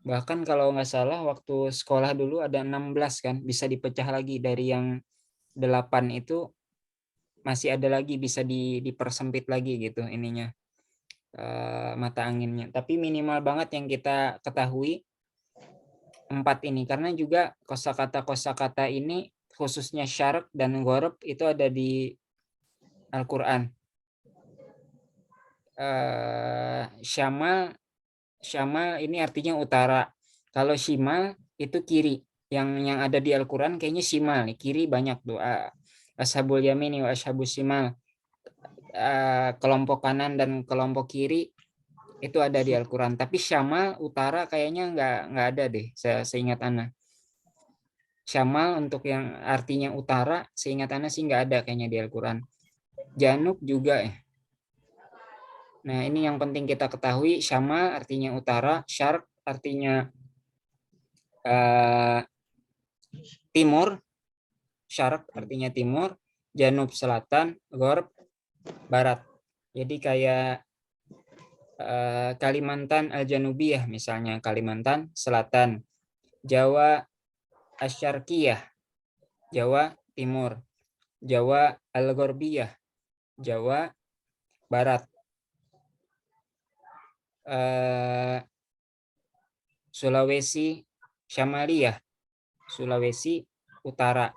Bahkan kalau nggak salah waktu sekolah dulu ada 16 kan, bisa dipecah lagi dari yang 8 itu, masih ada lagi bisa dipersempit lagi gitu ininya, mata anginnya. Tapi minimal banget yang kita ketahui 4 ini, karena juga kosakata ini khususnya syarq dan gharb itu ada di Al-Quran. Syamal ini artinya utara. Kalau shimal itu kiri. Yang ada di Al-Quran kayaknya shimal, kiri banyak doa. Ashabul yamin wa ashabus shimal. Kelompok kanan dan kelompok kiri itu ada di Al-Quran. Tapi syamal utara kayaknya nggak ada deh, seingat Ana. Syamal untuk yang artinya utara, seingat Ana sih nggak ada kayaknya di Al-Quran. Janub juga ya. Nah, ini yang penting kita ketahui. Syamal artinya utara, syarq artinya timur, syarq artinya timur, janub selatan, gharb barat. Jadi kayak Kalimantan Al-Janubiyah misalnya, Kalimantan Selatan, Jawa Asyarqiyah, Jawa Timur, Jawa Al-Gharbiyah, Jawa Barat, Sulawesi Syamaliyah, Sulawesi Utara.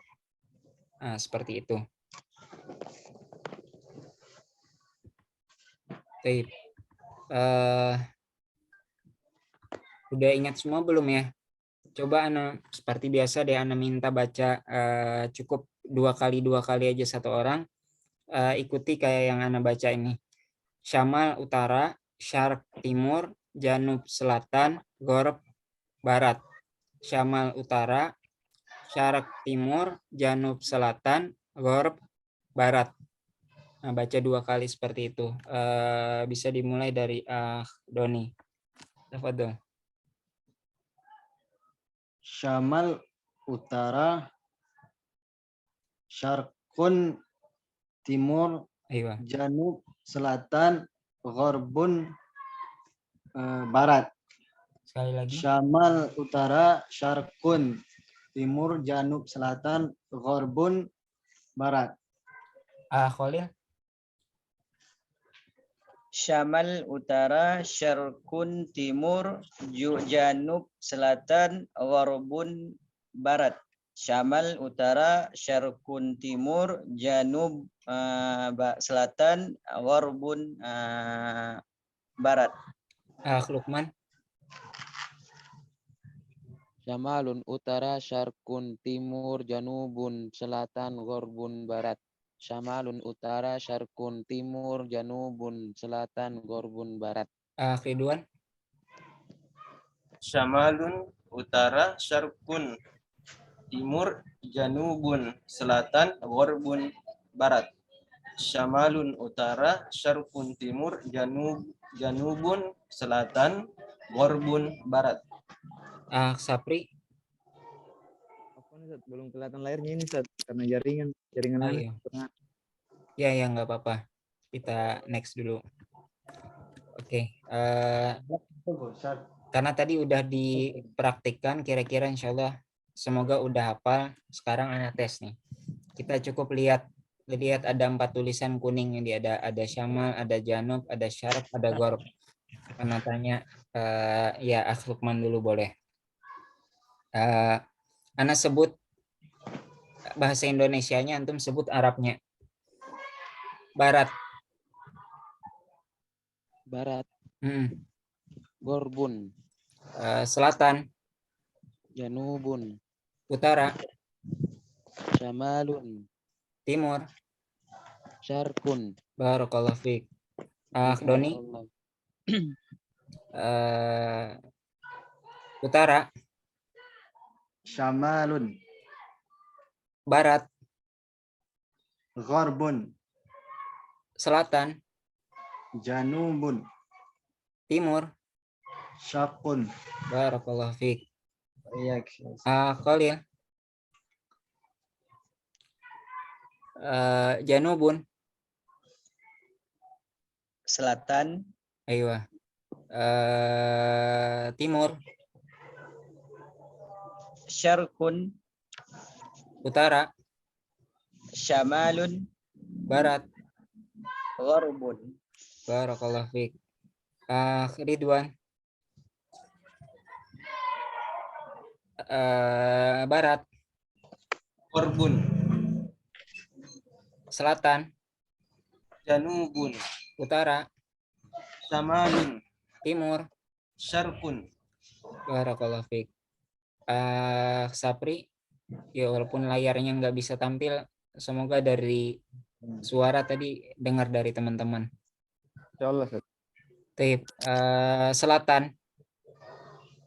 Nah, seperti itu. Baik. Udah ingat semua belum ya? Coba Ana seperti biasa deh, Ana minta baca cukup 2 kali aja satu orang. Ikuti kayak yang Ana baca ini. Syamal utara, syarq timur, janub selatan, gharb barat. Syamal utara, syarq timur, janub selatan, gharb barat. Nah, baca 2 kali seperti itu. Bisa dimulai dari Doni. Tafadhol. Syamal utara, syarqun timur, Ayo. janub selatan, gharbun barat. Sekali lagi. Syamal utara, syarqun timur, janub selatan, gharbun barat. Khalil. Syamal utara, syarqun timur, janub selatan, gharbun barat. Syamal utara, syarqun timur, janub selatan, gharbun barat. Lukman. Syamalun utara, syarqun timur, janubun selatan, gharbun barat. Syamalun utara, syarqun timur, janubun selatan, gharbun barat. Ridwan. Syamalun utara, syarqun timur, janubun selatan, gharbun barat. Syamalun utara, syarqun timur, janubun selatan, gharbun barat. Sapri. Belum kelihatan layarnya ini Ustaz, karena jaringan Iya. Ya nggak apa-apa. Kita next dulu. Oke. Karena tadi udah dipraktikkan, kira-kira insya Allah semoga udah hafal. Sekarang Ana tes nih. Kita cukup lihat ada 4 tulisan kuning ini, ada syamal, ada janub, ada syarq, ada gharb. Ana tanya ya Lukman dulu boleh. Ana sebut bahasa Indonesianya, antum sebut Arabnya. Barat. Barat. Gharbun. Selatan. Janubun. Utara. Syamalun. Timur. Syarqun. Barakallahu fiik. Doni. Utara. Syamalun. Barat. Gharbun. Selatan. Janubun. Timur. Syarqun. Barakallahu fiik. Iya. Khalil. Janubun. Selatan. Aywa. Timur. Syarqun. Utara. Syamalun. Barat. Gharbun. Barakallahu fiik. Ridwan. Barat. Gharbun. Selatan. Janubun. Utara. Syamalun. Timur. Syarqun. Barakallahu fiik. Sapri, ya walaupun layarnya nggak bisa tampil, semoga dari suara tadi dengar dari teman-teman. Insyaallah. Selatan.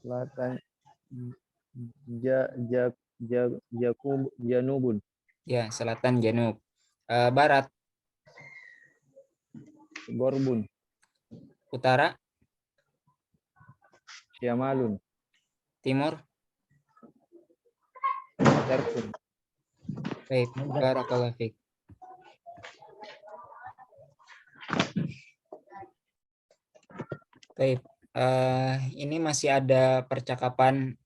Selatan. Janubun. Ya, selatan janub. Barat. Gharbun. Utara. Syamalun. Timur. Syarqun. Baik, barakallahu fiik. Baik, ini masih ada percakapan,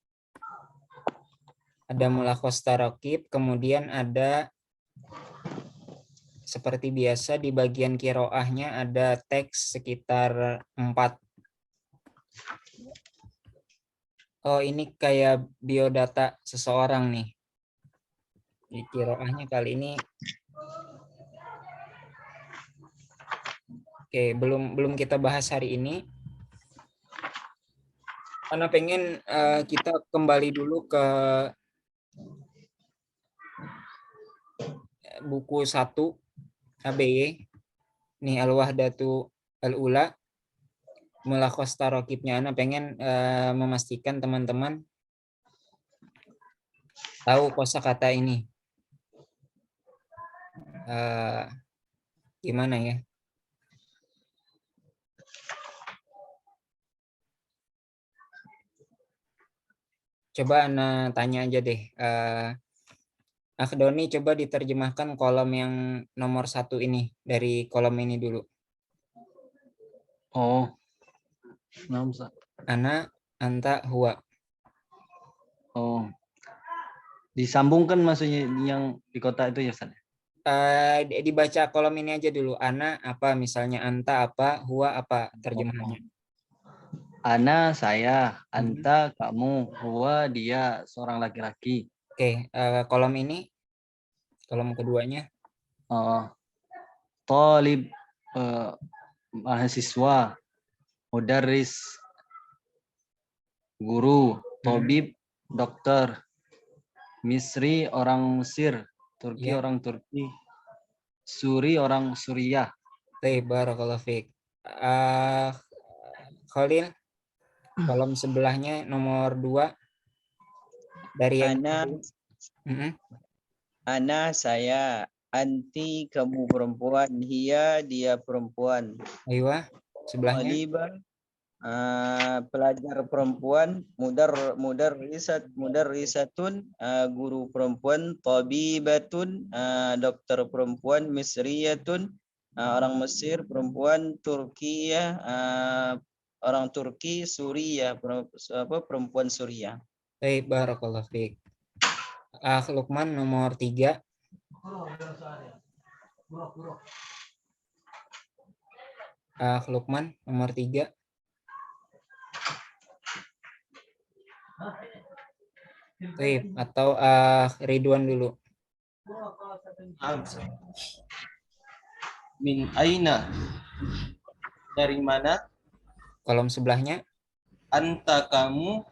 ada mulakhos tarokib, kemudian ada seperti biasa di bagian kiroahnya ada teks sekitar 4. Oh, ini kayak biodata seseorang nih. Di kiroahnya kali ini. Oke, belum kita bahas hari ini. Ana pengen kita kembali dulu ke buku 1 ABY. Nih Al-Wahdatu Al-Ula. Mulakhos tarokibnya Ana pengen memastikan teman-teman tahu kosakata ini. Gimana ya? Coba Ana tanya aja deh. Doni coba diterjemahkan kolom yang nomor 1 ini. Dari kolom ini dulu. Oh. Naam, Ustaz. Ana, anta, huwa. Oh. Disambungkan maksudnya yang di kotak itu ya, Ustaz? Dibaca kolom ini aja dulu. Ana apa, misalnya anta apa, huwa apa terjemahannya. Ana saya, anta kamu, huwa dia seorang laki-laki. Oke, kolom ini, kolom keduanya. Talib mahasiswa, mudarris guru, tabib dokter, Misri orang Mesir, Turki Ya. orang Turki, Suri orang Suriah. Baik, barakallahu fiik. Khalil, kolom sebelahnya nomor 2 dari yang Ana saya, anti kamu perempuan, hiya dia perempuan. Aywa, sebelahnya. Talibah pelajar perempuan, mudarrisatun guru perempuan, tabibatun dokter perempuan, misriyatun orang Mesir perempuan, Turkiyah orang Turki, Suriah perempuan Suriah. Baik, barakallahu fiik. Lukman nomor 3. Lukman nomor 3. Baik, atau Ridwan dulu. Min aina, dari mana? Kolom sebelahnya. Anta kamu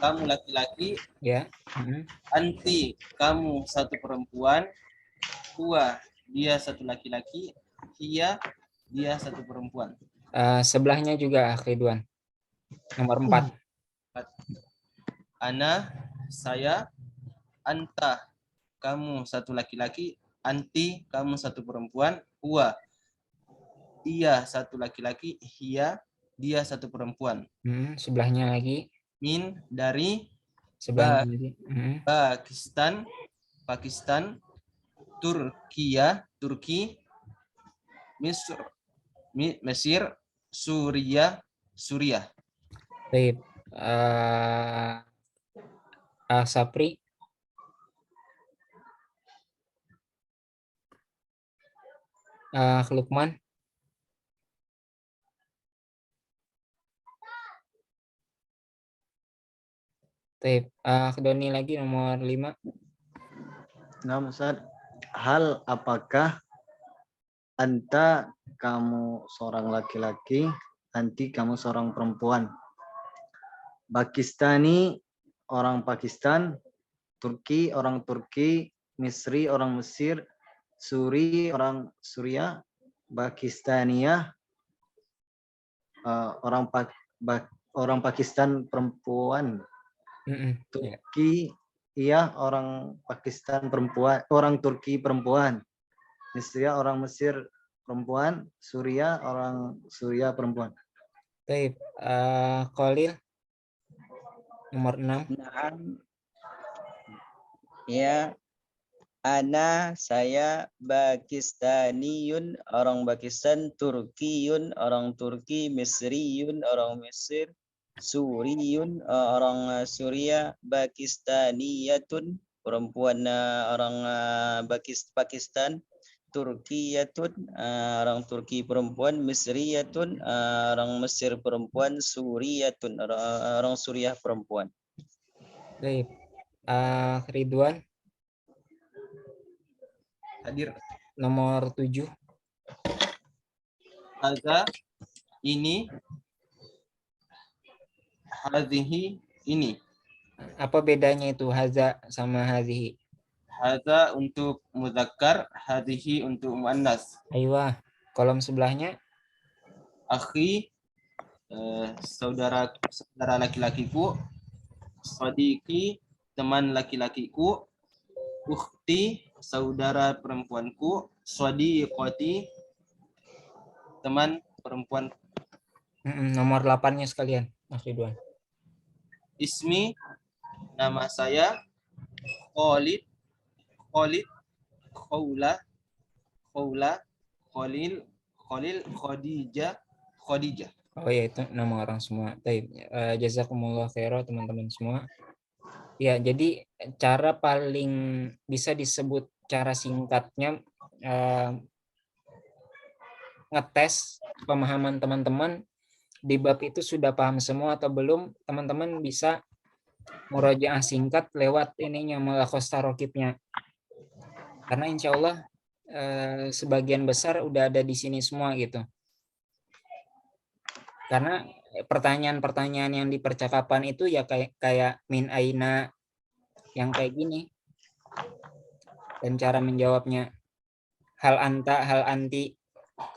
laki-laki. Ya. Anti kamu satu perempuan. Huwa dia satu laki-laki. Hiya dia satu perempuan. Sebelahnya juga Ridwan. Nomor 4. Ana saya, anta kamu satu laki-laki, anti kamu satu perempuan, huwa dia satu laki-laki, hiya dia satu perempuan. Sebelahnya lagi. Min dari Sebelahnya lagi. Pakistan, Turkiya Turki, Mesir, Suriah. Baik. Sapri. Lukman. Baik. Doni lagi nomor 5. Nah, Ustaz, hal apakah anta kamu seorang laki-laki, anti kamu seorang perempuan. Pakistani orang Pakistan, Turki orang Turki, Misri orang Mesir, Suri orang Suriah, Pakistaniyah orang Pakistan perempuan. Turki iya orang Pakistan perempuan, orang Turki perempuan. Misri orang Mesir perempuan, Suriah orang Suriah perempuan. Baik, Khalil nomor 6. Ya, ana saya, Pakistaniyun orang Pakistan, Turkiyun orang Turki, Misriyun orang Mesir, Suriyun orang Suriah, Pakistaniyatun perempuan orang Pakistan, Turkiyatun orang Turki perempuan, Misriyatun orang Mesir perempuan, Suriyatun orang Suriah perempuan. Baik. Ridwan Hadir. Nomor 7. Haza ini, hadhihi ini. Apa bedanya itu haza sama hadhihi? Hadza untuk mudzakkar, hadhihi untuk muannas. Aywa, kolom sebelahnya Akhi, saudara laki-lakiku. Sadiqi, teman laki-lakiku. Ukhti, saudara perempuanku. Sadiqati, teman perempuan. nomor 8-nya sekalian, Mas Ridwan. Ismi, nama saya. Khalid, Khawla, Khalil, Khadijah. Oh ya, itu nama orang semua. Baik, jazakumullah khairan teman-teman semua. Ya, jadi cara paling bisa disebut cara singkatnya ngetes pemahaman teman-teman di bab itu sudah paham semua atau belum, teman-teman bisa murojaah singkat lewat ininya mulakhos tarokibnya. Karena insya Allah sebagian besar udah ada di sini semua gitu. Karena pertanyaan-pertanyaan yang di percakapan itu ya kayak min aina yang kayak gini. Dan cara menjawabnya hal anta, hal anti.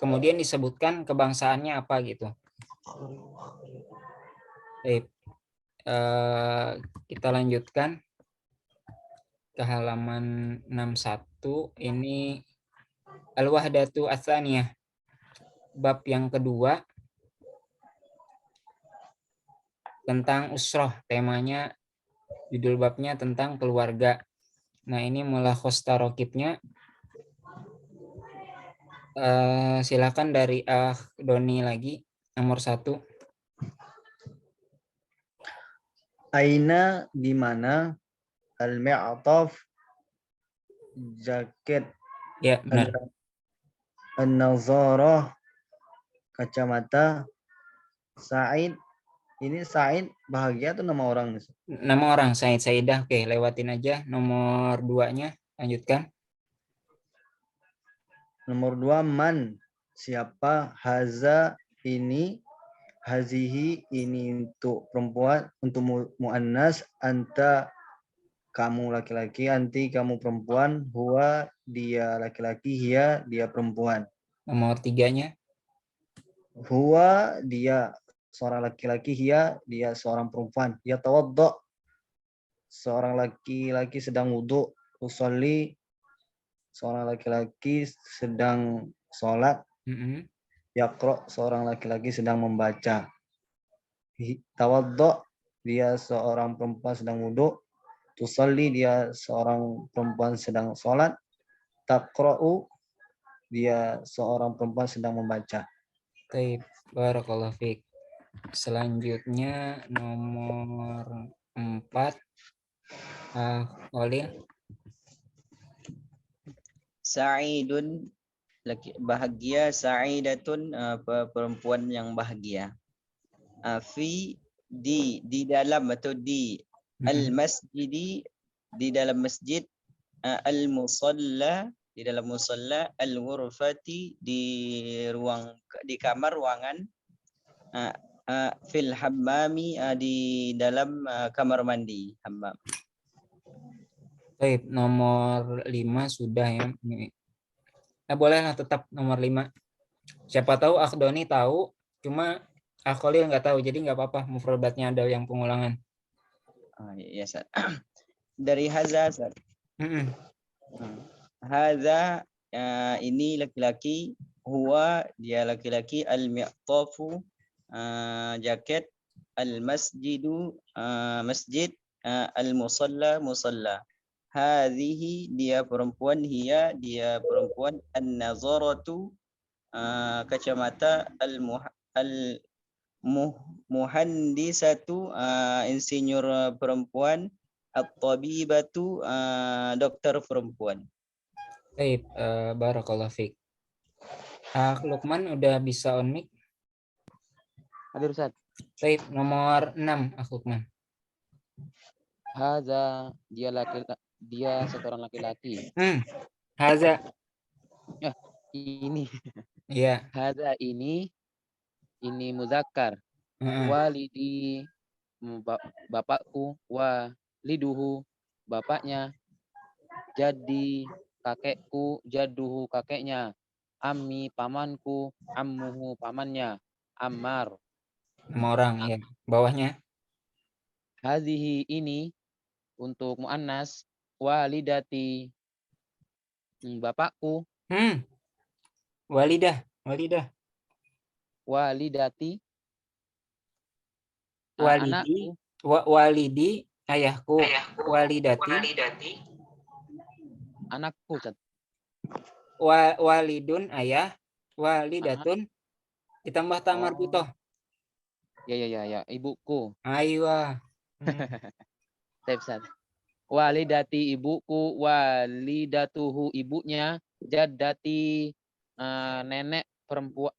Kemudian disebutkan kebangsaannya apa gitu. Baik. Kita lanjutkan ke halaman 61. Ini al-wahdatu ats-tsaniyah. Bab yang kedua tentang usroh, temanya judul babnya tentang keluarga. Nah, ini mulakhos tarokibnya. Silakan dari Doni lagi, nomor 1. Aina di mana, al-mi'taf jaket, Ya, benar. an-nazarah kacamata, Said. Ini Said bahagia atau nama orang? Nama orang Said Saidah. Oke, lewatin aja nomor 2-nya. Lanjutkan. Nomor 2, man, siapa, haza, ini, hazihi, ini untuk perempuan, untuk muannas, anta, kamu laki-laki, anti, kamu perempuan, huwa, dia laki-laki, hiya, dia perempuan. Nomor 3-nya. Huwa, dia seorang laki-laki, hiya, dia seorang perempuan. Ya tawaddo, seorang laki-laki sedang wudhu, usolli, seorang laki-laki sedang sholat, yaqra, seorang laki-laki sedang membaca. Tawaddo, dia seorang perempuan sedang wudhu. Tusalli, dia seorang perempuan sedang sholat. Taqra'u, dia seorang perempuan sedang membaca. Baik, barakallahu fiik. Selanjutnya nomor 4. Oleh Sa'idun, bahagia. Sa'idatun, perempuan yang bahagia. Fi, di dalam atau di al-masjidi, di dalam masjid. Al-musalla, di dalam musalla. Al-ghurfati, di kamar ruangan. Fil hammami, di dalam kamar mandi, hammam. Baik, nomor 5 sudah ya. Nah, bolehlah tetap nomor 5. Siapa tahu Akhdoni tahu, cuma Akholil nggak tahu, jadi nggak apa-apa mufradatnya ada yang pengulangan. Ya, Ustaz. Dari haza, Ustaz. Haza, ini laki-laki. Huwa, dia laki-laki. Al-mi'tafu, jaket. Al-masjidu, masjid. Al-musalla, musalla. Hadhihi, dia perempuan. Hiya, dia perempuan. An-nazaratu, kacamata. Muhandisatu, insinyur perempuan. At-tabibatu, dokter perempuan. Baik, barakallahu fiik. Lukman udah bisa on mic? Hadir Ustaz. Baik, nomor 6 Lukman. Haza, dia seorang laki-laki. Haza. Ini. Iya. Haza, ini muzakkar. Walidi, bapakku, waliduhu, bapaknya, jadi kakekku, jaduhu, kakeknya, ammi, pamanku, ammuhu, pamannya, Ammar. Nama orang ya. Bawahnya. Hadhihi, ini untuk muannas, walidati, bapakku, Walidah. walidati, Walidi. anakku, Walidi, ayahku. Walidati. anakku, Ustaz. Walidun, ayah. Walidatun ditambah ta marbutoh. Ya, ibuku. Aywa. Ustaz. Walidati, ibuku, walidatuhu, ibunya, jaddati, nenek perempuan,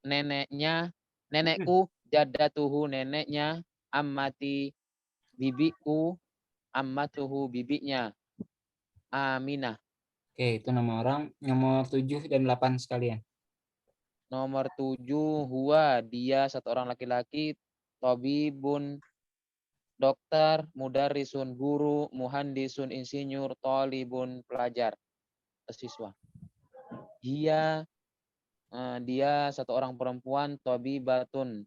nenekku, jaddatuhu, neneknya, ammati, bibiku, ammatuhu, bibinya, Aminah. Oke, itu nama orang. Nomor 7 dan 8 sekalian. Nomor 7, huwa, dia satu orang laki-laki, tabibun, dokter, mudarrisun, guru, muhandisun, insinyur, talibun, pelajar, siswa. Dia satu orang perempuan, tabibatun,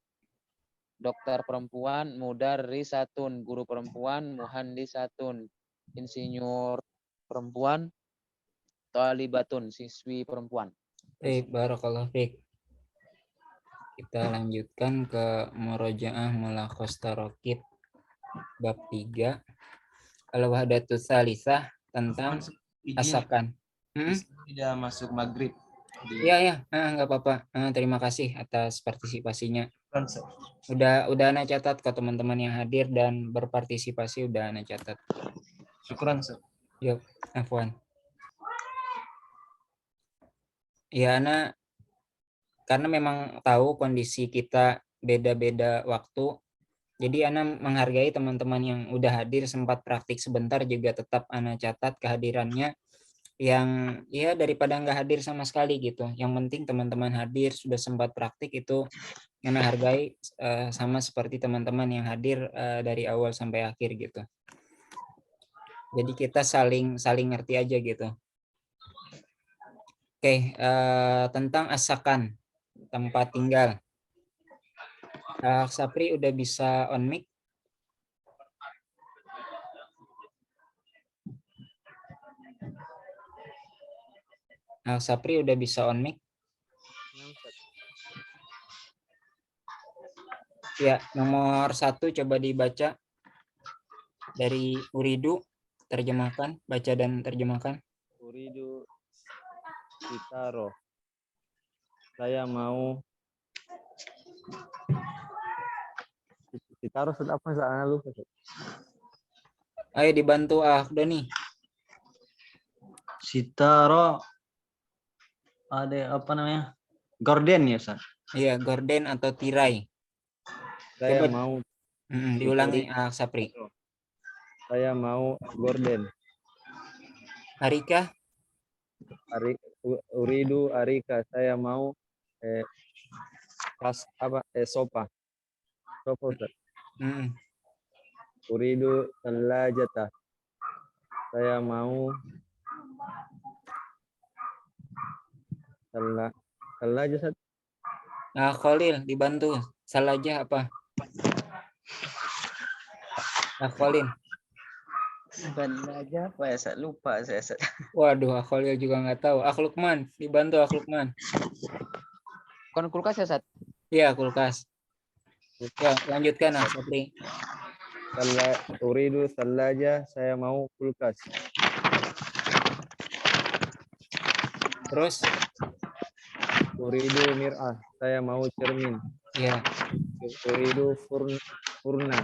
dokter perempuan, mudarrisatun, guru perempuan, muhandisatun, insinyur perempuan, talibatun, siswi perempuan. Baik, barakallahu fiik. Kita lanjutkan ke murojaah mulakhos tarokib bab 3. Al-wahdatus salisah tentang asakan. Tidak masuk maghrib. Iya, nggak apa-apa. Terima kasih atas partisipasinya. Udah Ana catat ke teman-teman yang hadir dan berpartisipasi, udah Ana catat. Syukran, Sir. Yuk, afwan. Ya, Ana karena memang tahu kondisi kita beda-beda waktu. Jadi Ana menghargai teman-teman yang udah hadir, sempat praktik sebentar juga tetap Ana catat kehadirannya. Yang ya daripada nggak hadir sama sekali gitu. Yang penting teman-teman hadir, sudah sempat praktik, itu Ana hargai, sama seperti teman-teman yang hadir dari awal sampai akhir gitu. Jadi kita saling ngerti aja gitu. Oke, tentang asakan tempat tinggal. Sapri udah bisa on mic? Sapri udah bisa on mic? Ya, nomor 1 coba dibaca dari Uridu, terjemahkan, baca dan terjemahkan. Uridu sitaro. Saya mau sitaro sudah apa soalnya lu? Ayo dibantu Doni. Sitaro ada apa namanya? Gorden ya, Ustaz? Iya, gorden atau tirai. Saya Coba mau diulangi Sapri. Saya mau gorden. Arika? Uridu arika. Saya mau sofa. Sofa, Ustaz. Uridu thalajata. Saya mau thalajah, Ustaz. Khalil dibantu. Salajah apa? Khalil. Salajah apa ya? Saya lupa saya. Waduh, Khalil juga nggak tahu. Lukman, dibantu Lukman. Kon kulkas ya, Sat? Iya, kulkas. Ya, lanjutkan Sapri. Uridu thalajah. Saya mau kulkas. Terus? Uridu mir'ah. Saya mau cermin. Ya. Uridu furna.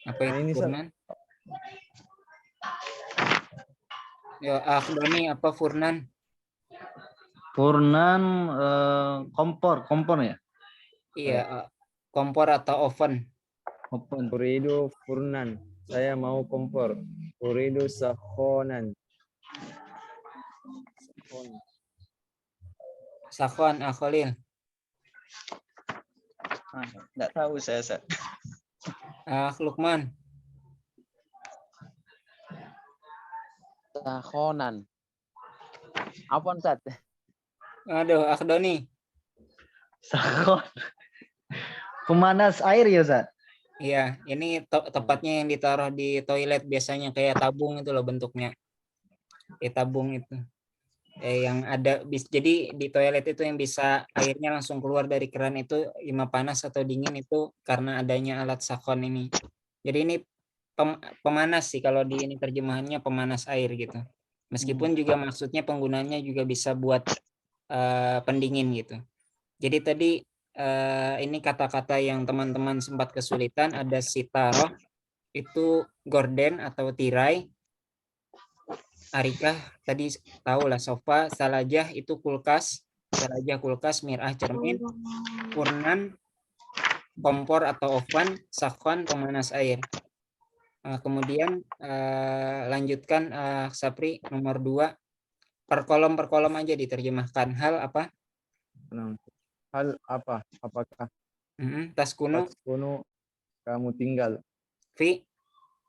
Apa itu furnan? Ya, Doni, apa furnan? Furnan kompor ya? Iya, kompor atau oven. Uridu furnan. Saya mau kompor. Uridu sakhonan. Sakhwan, Khalil. Enggak tahu saya, Ustaz. Lukman. Sakhonan. Apa Ustaz? Aduh, Akhdoni. Sakhon. Pemanas air ya, Ustaz? Iya, ini tepatnya yang ditaruh di toilet biasanya kayak tabung itu loh bentuknya. Kayak tabung itu. Yang ada jadi di toilet itu yang bisa airnya langsung keluar dari keran itu ima panas atau dingin itu karena adanya alat sakhon ini. Jadi ini pemanas sih kalau di ini terjemahannya pemanas air gitu. Meskipun juga maksudnya penggunanya juga bisa buat pendingin gitu. Jadi tadi ini kata-kata yang teman-teman sempat kesulitan ada sitaroh itu gorden atau tirai, arikah tadi tahu lah sofa, salajah itu kulkas, salajah kulkas, mirah cermin, urnan kompor atau oven, sakhwan pemanas air. Kemudian lanjutkan Sapri nomor 2 per kolom aja diterjemahkan. Hal apa? Hal apa? Apakah Tas kuno. pas kuno kamu tinggal Fi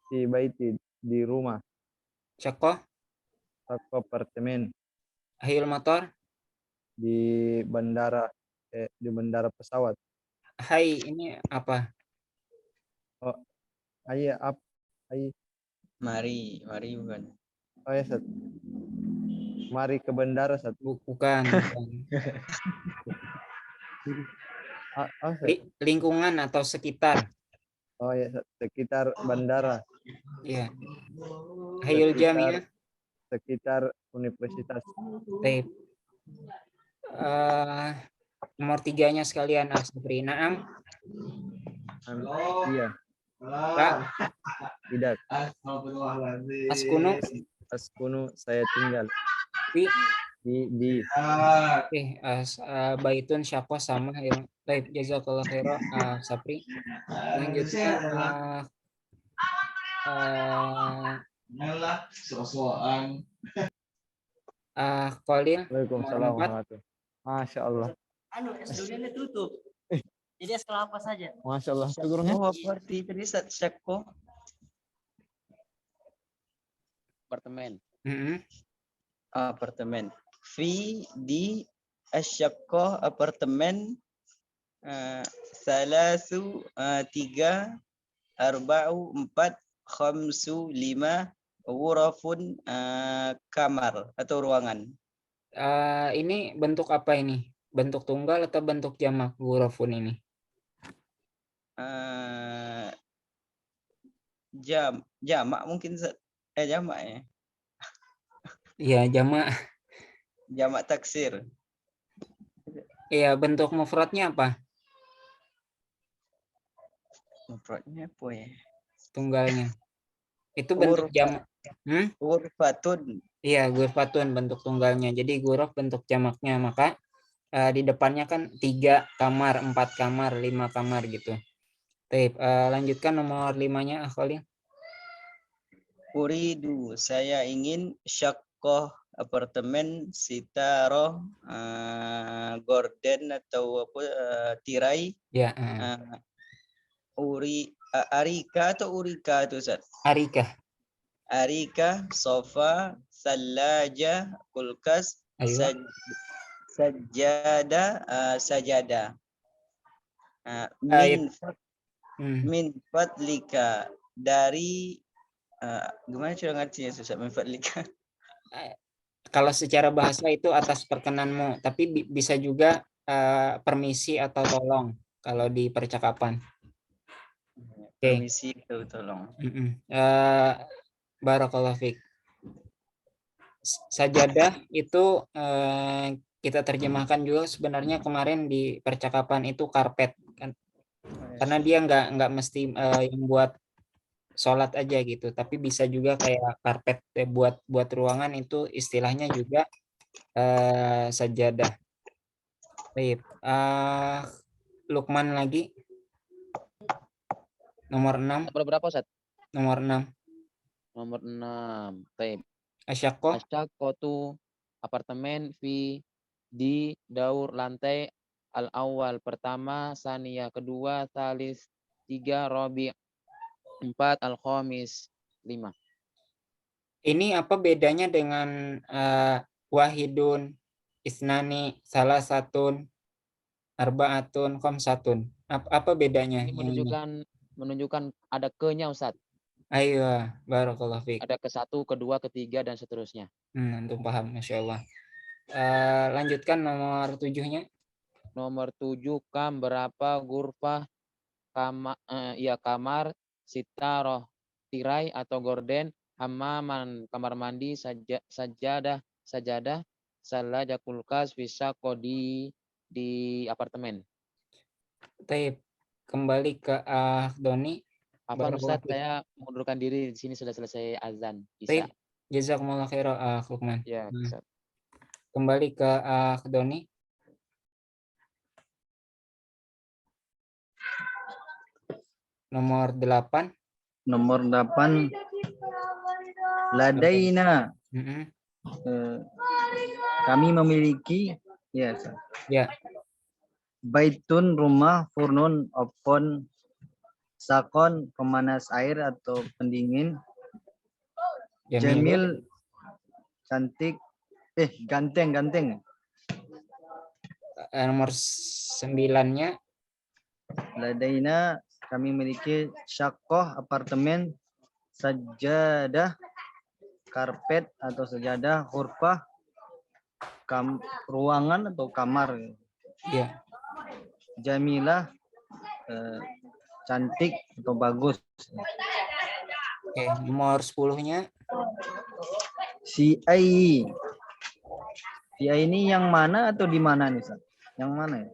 di baiti di rumah Syako atau apartemen Hayul motor. di bandara pesawat. Hai ini apa? Oh, ayo ayo. Mari bukan. Oh ya, Sat. Mari ke bandara, Sat. Bukan. Lingkungan atau sekitar. Oh ya, Sat. Sekitar bandara. Iya. Hayul jamiah. Sekitar universitas. Baik. Nomor 3-nya sekalian Asfri. Naam. Iya. Pak. Tidak. Pas kuno saya tinggal. Di. Oke, baitun syaqah sama yang baik jazakallahu khairan Sapri. Lanjutnya Khalil. Waalaikumsalam warahmatullahi. Masya Allah. S2-nya tutup. Jadi sekolah apa saja? Masya Allah. Gurunya. Oh, berarti tadi Syakko. Apartemen. Apartemen. Fi di Syakko apartemen salasu 3 arba'u 4 khamsu 5 ghurafun kamar atau ruangan. Ini bentuk apa ini? Bentuk tunggal atau bentuk jamak ghurafun ini? Jamak mungkin jamak ya. Iya, jamak. Jamak taksir. Iya, bentuk mufradnya apa? Mufradnya apa ya? Tunggalnya. Itu bentuk jamak. Ghurfatun. Iya, ghurfatun bentuk tunggalnya. Jadi ghuraf bentuk jamaknya, maka di depannya kan 3 kamar, 4 kamar, 5 kamar gitu. Baik, lanjutkan nomor 5-nya Khalil. Uridu, saya ingin syaqqah apartemen, sitaroh, gorden atau apa tirai. Ya. Arika atau urika itu Ustaz? Arika. Arika, sofa, salaja, kulkas, sajada, sajada. Min fadlika dari gimana cara ngertinya susah min fadlika? Kalau secara bahasa itu atas perkenanmu, tapi bisa juga permisi atau tolong kalau di percakapan. Permisi atau tolong. Barakallahu fiik. Sajadah itu kita terjemahkan juga sebenarnya kemarin di percakapan itu karpet kan, karena dia nggak mesti yang buat sholat aja gitu, tapi bisa juga kayak karpet buat ruangan itu istilahnya juga sajadah. Baik, Lukman lagi nomor 6. Berapa Ustaz? Nomor 6. Nomor 6. Baik. Asyaqqah tu apartemen fi di daur lantai al-awwal pertama, saniyah kedua, salis tiga, robi empat, al-khamis lima. Ini apa bedanya dengan wahidun, isnani, salah satun, arbaatun, khamsatun? Apa bedanya Ini yang ini? menunjukkan ada ke-nya Ustaz. Ayo, barakallahu fiik. Ada ke-1, ke-2, ke-3 dan seterusnya. Antum paham, Masya Allah. Lanjutkan nomor 7-nya. Nomor 7, kam berapa, gurfah, kamar, sitaroh, tirai atau gorden, hamaman, kamar mandi, sajadah, salaja, kulkas, bisa di apartemen. Taib. Kembali ke Doni. Afwan Ustaz, saya mengundurkan diri, di sini sudah selesai azan. Bisa. Taib. Jazakumullah khairan, Lukman. Ya, Ustaz. Kembali ke Doni. Nomor 8. Nomor 8. Ladaina. Kami memiliki ya. Ya. Baitun, rumah, furnun, oven, sakon, pemanas air atau pendingin. Jamil, cantik. Ganteng. Nomor 9-nya. Ladaina, kami memiliki syakoh, apartemen, sajadah, karpet atau sajadah, hurfah, ruangan atau kamar. Ya. Jamilah, cantik atau bagus. Oke, nomor 10-nya. Si Ai. Si Ai ini yang mana atau di mana nih, Ustaz? Yang mana ya?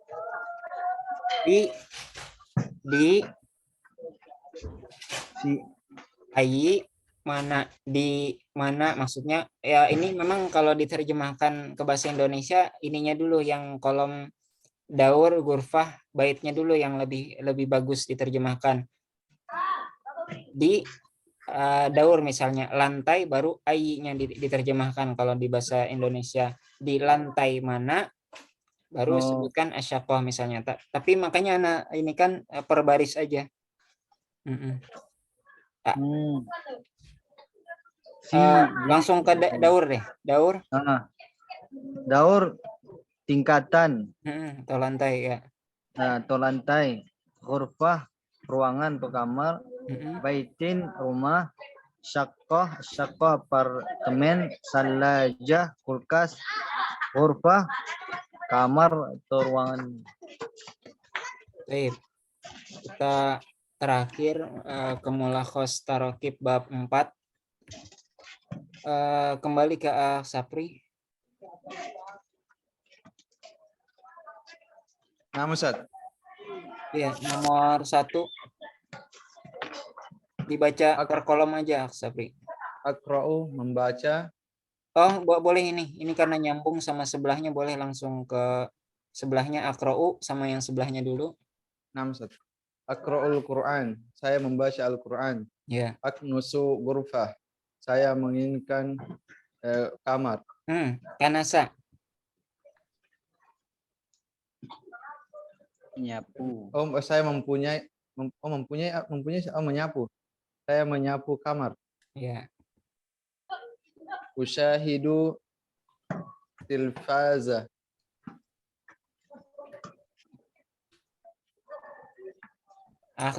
Si Ai mana, di mana maksudnya ya, ini memang kalau diterjemahkan ke bahasa Indonesia ininya dulu yang kolom daur, gurfah, baitnya dulu yang lebih bagus diterjemahkan. Di daur misalnya lantai, baru ai-nya diterjemahkan kalau di bahasa Indonesia. Di lantai mana baru sebutkan asyaqah misalnya. Tapi makanya anak ini kan per baris aja. Langsung ke daur deh. Daur. Daur tingkatan. Atau lantai ya. Nah, atau lantai. Hurfah, ruangan atau kamar. Baitin, rumah. Syakoh, apartemen. Salajah, kulkas. Hurfah, kamar atau ruangan. Baik. Kita terakhir ke Mulakhos Tarokib bab 4. Kembali ke Sapri. Nah, Ustaz. Iya, nomor 1. Dibaca per kolom aja, Sapri. Akra'u, membaca. Oh, boleh ini. Ini karena nyambung sama sebelahnya, boleh langsung ke sebelahnya akra'u sama yang sebelahnya dulu. Nah, Ustaz. Akra'ul Quran, saya membaca Al-Quran. Ya. Aknusu ghurfah, saya menginginkan kamar. Kanasa. Menyapu. Saya menyapu. Saya menyapu kamar. Ya. Usyahidu tilfaza.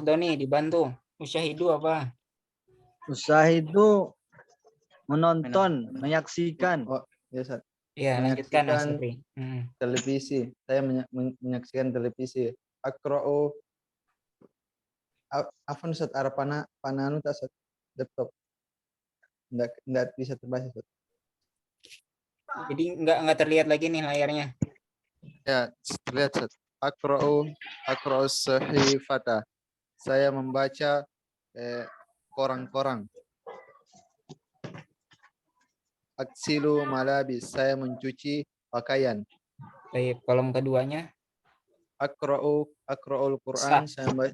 Doni dibantu. Usyahidu apa? Usyahidu menonton, menyaksikan. Oh, ya, Ustaz. Ya, lanjutkan Sapri. Televisi. Saya menyaksikan televisi. Akra'u apa Ustaz, arah pananu tak Ustaz, laptop. Enggak bisa terbaca, Ustaz. Jadi enggak terlihat lagi nih layarnya. Ya, terlihat, Ustaz. Akra'u sahifata. Saya membaca koran-koran. Aksilu malabis, saya mencuci pakaian. Baik, kolom keduanya. Akra'ul Quran, saya membaca.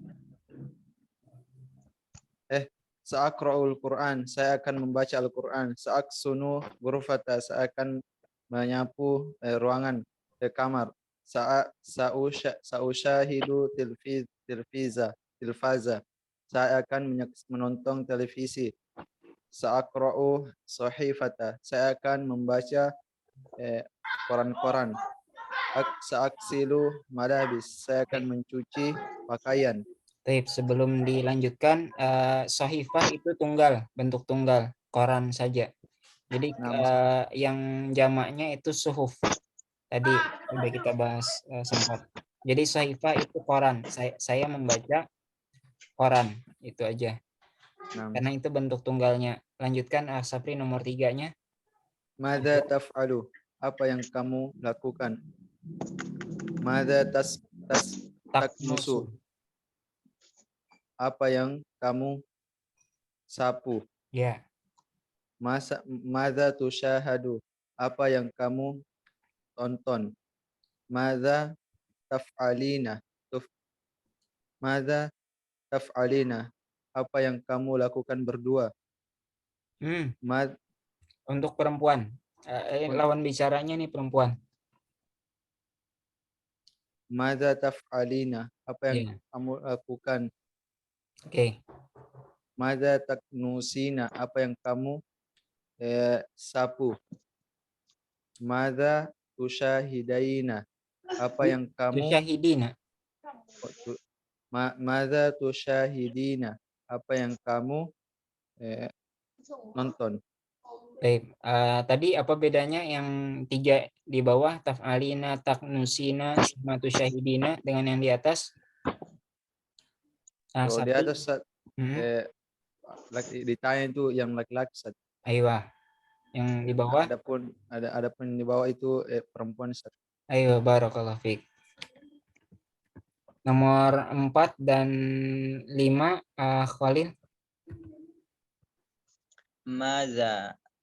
Sa'akra'ul Quran, saya akan membaca Al-Quran. Sa'aksunu ghurfata, saya akan menyapu ruangan. kamar. Sausyahidu tilfaza. Saya akan menonton televisi. Sa'aqra'u sahifata. Saya akan membaca koran-koran. Sa'aksilu malabis. Saya akan mencuci pakaian. Baik, sebelum dilanjutkan, sahifah itu tunggal, bentuk tunggal, koran saja. Jadi yang jamaknya itu suhuf. Tadi sudah kita bahas sempat. Jadi sahifah itu koran. Saya membaca koran, itu aja. Karena itu bentuk tunggalnya. Lanjutkan Sapri nomor 3-nya. Madza taf'alu? Apa yang kamu lakukan? Madza taknusu? Apa yang kamu sapu? Ya. Madza tusyahadu? Apa yang kamu tonton? Madza taf'alina? Madza taf'alina? Apa yang kamu lakukan berdua? Untuk perempuan. Lawan bicaranya nih perempuan. Madza taf'alina? Apa yang kamu lakukan? Oke. Madza taknusina? Apa yang kamu sapu? Madza tusyahidaina? Apa yang kamu tusyahidina? Madza tusyahidina? Apa yang kamu nonton? Baik, tadi apa bedanya yang 3 di bawah, taf'alina, taknusina, sama tusyahidina dengan yang di atas? Kalau di atas ditanya itu yang laki-laki. Ayo, yang di bawah? Adapun di bawah itu perempuan. Ayo, barakallahu fiik. Nomor 4 dan 5, Khalil.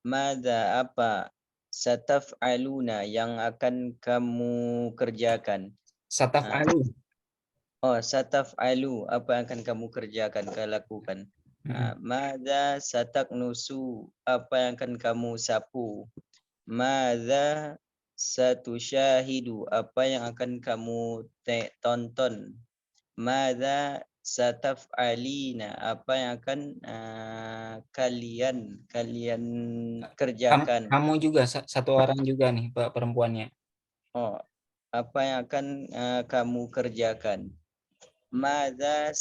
Madza apa? Sataf'aluna yang akan kamu kerjakan. Sataf'alu. Sataf'alu apa yang akan kamu kerjakan, lakukan. Madza sataknusu apa yang akan kamu sapu. Madza satusyahidu apa yang akan kamu tonton. Madza sataf'alina apa yang akan kalian kerjakan. Kamu juga satu orang juga nih Pak perempuannya. Apa yang akan kamu kerjakan. Madza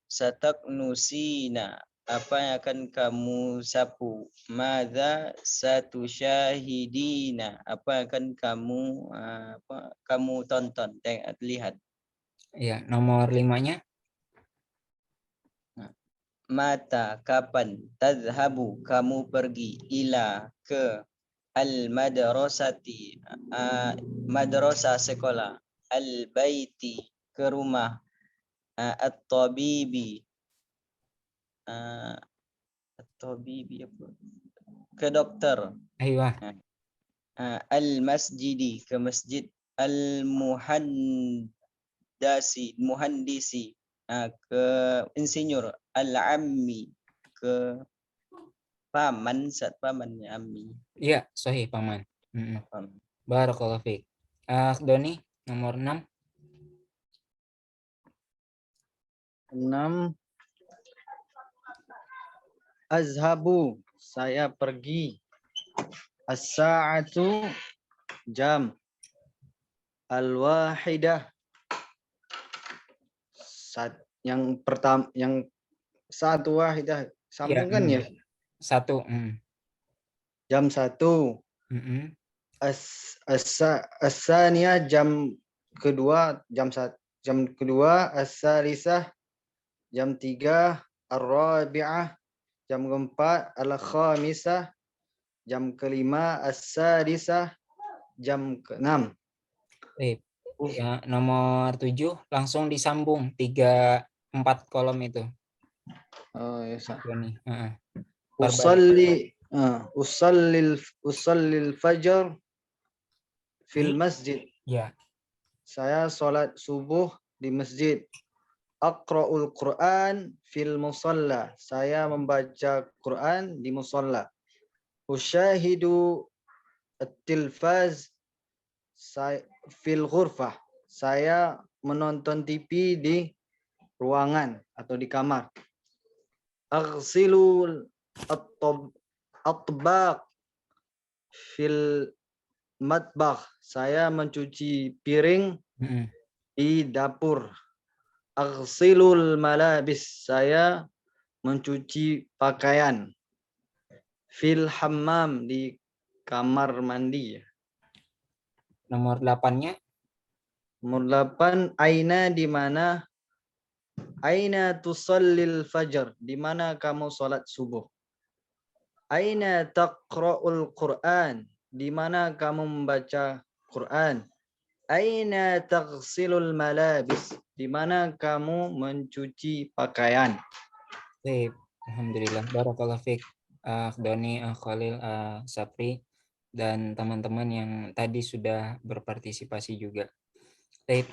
sataknusina apa yang akan kamu sapu. Madza satusyahidina apa yang akan kamu tonton, lihat. Ya, nomor 5-nya. Mata kapan tadhhabu kamu pergi ila ke al-madrasati madrasah sekolah, al-baiti ke rumah, at-tabibi apa? Ke dokter. Ayo. Al-masjidi ke masjid, al-muhandisi ke insinyur, al-ammi ke paman, pamannya ammi. Iya, sahih paman. Barakallahu fiik. Doni nomor 6. 6. Azhabu, saya pergi. As-sa'atu, jam. Al-wahidah, yang pertama, yang satu wahidah, sambungkan ya. 1. Jam 1. As-saniyah, jam kedua, jam kedua. As-salisah, jam 3. Ar-rabi'ah, jam keempat. Al-khamisah, jam kelima. As-sadisah, jam ke-6. Ya, nomor 7 langsung disambung 3-4 kolom itu. Ya. Usallil fajar fil masjid. Ya. Saya sholat subuh di masjid. Aqra'ul Quran fil musalla. Saya membaca Quran di musalla. Usyahidu at-tilfaz. Saya fil ghurfah. Saya menonton TV di ruangan atau di kamar. Aghsilul atbaq fil matbakh. Saya mencuci piring di dapur. Aghsilul malabis. Saya mencuci pakaian. Fil hammam di kamar mandi. Nomor 8-nya. Nomor 8, aina di mana? Aina tusallil fajar, di mana kamu salat subuh? Aina taqra'ul Qur'an, di mana kamu membaca Quran? Aina taghsilul malabis, di mana kamu mencuci pakaian? Baik, alhamdulillah. Barakallahu fiik. Doni, Khalil, Sapri, dan teman-teman yang tadi sudah berpartisipasi juga. Baik,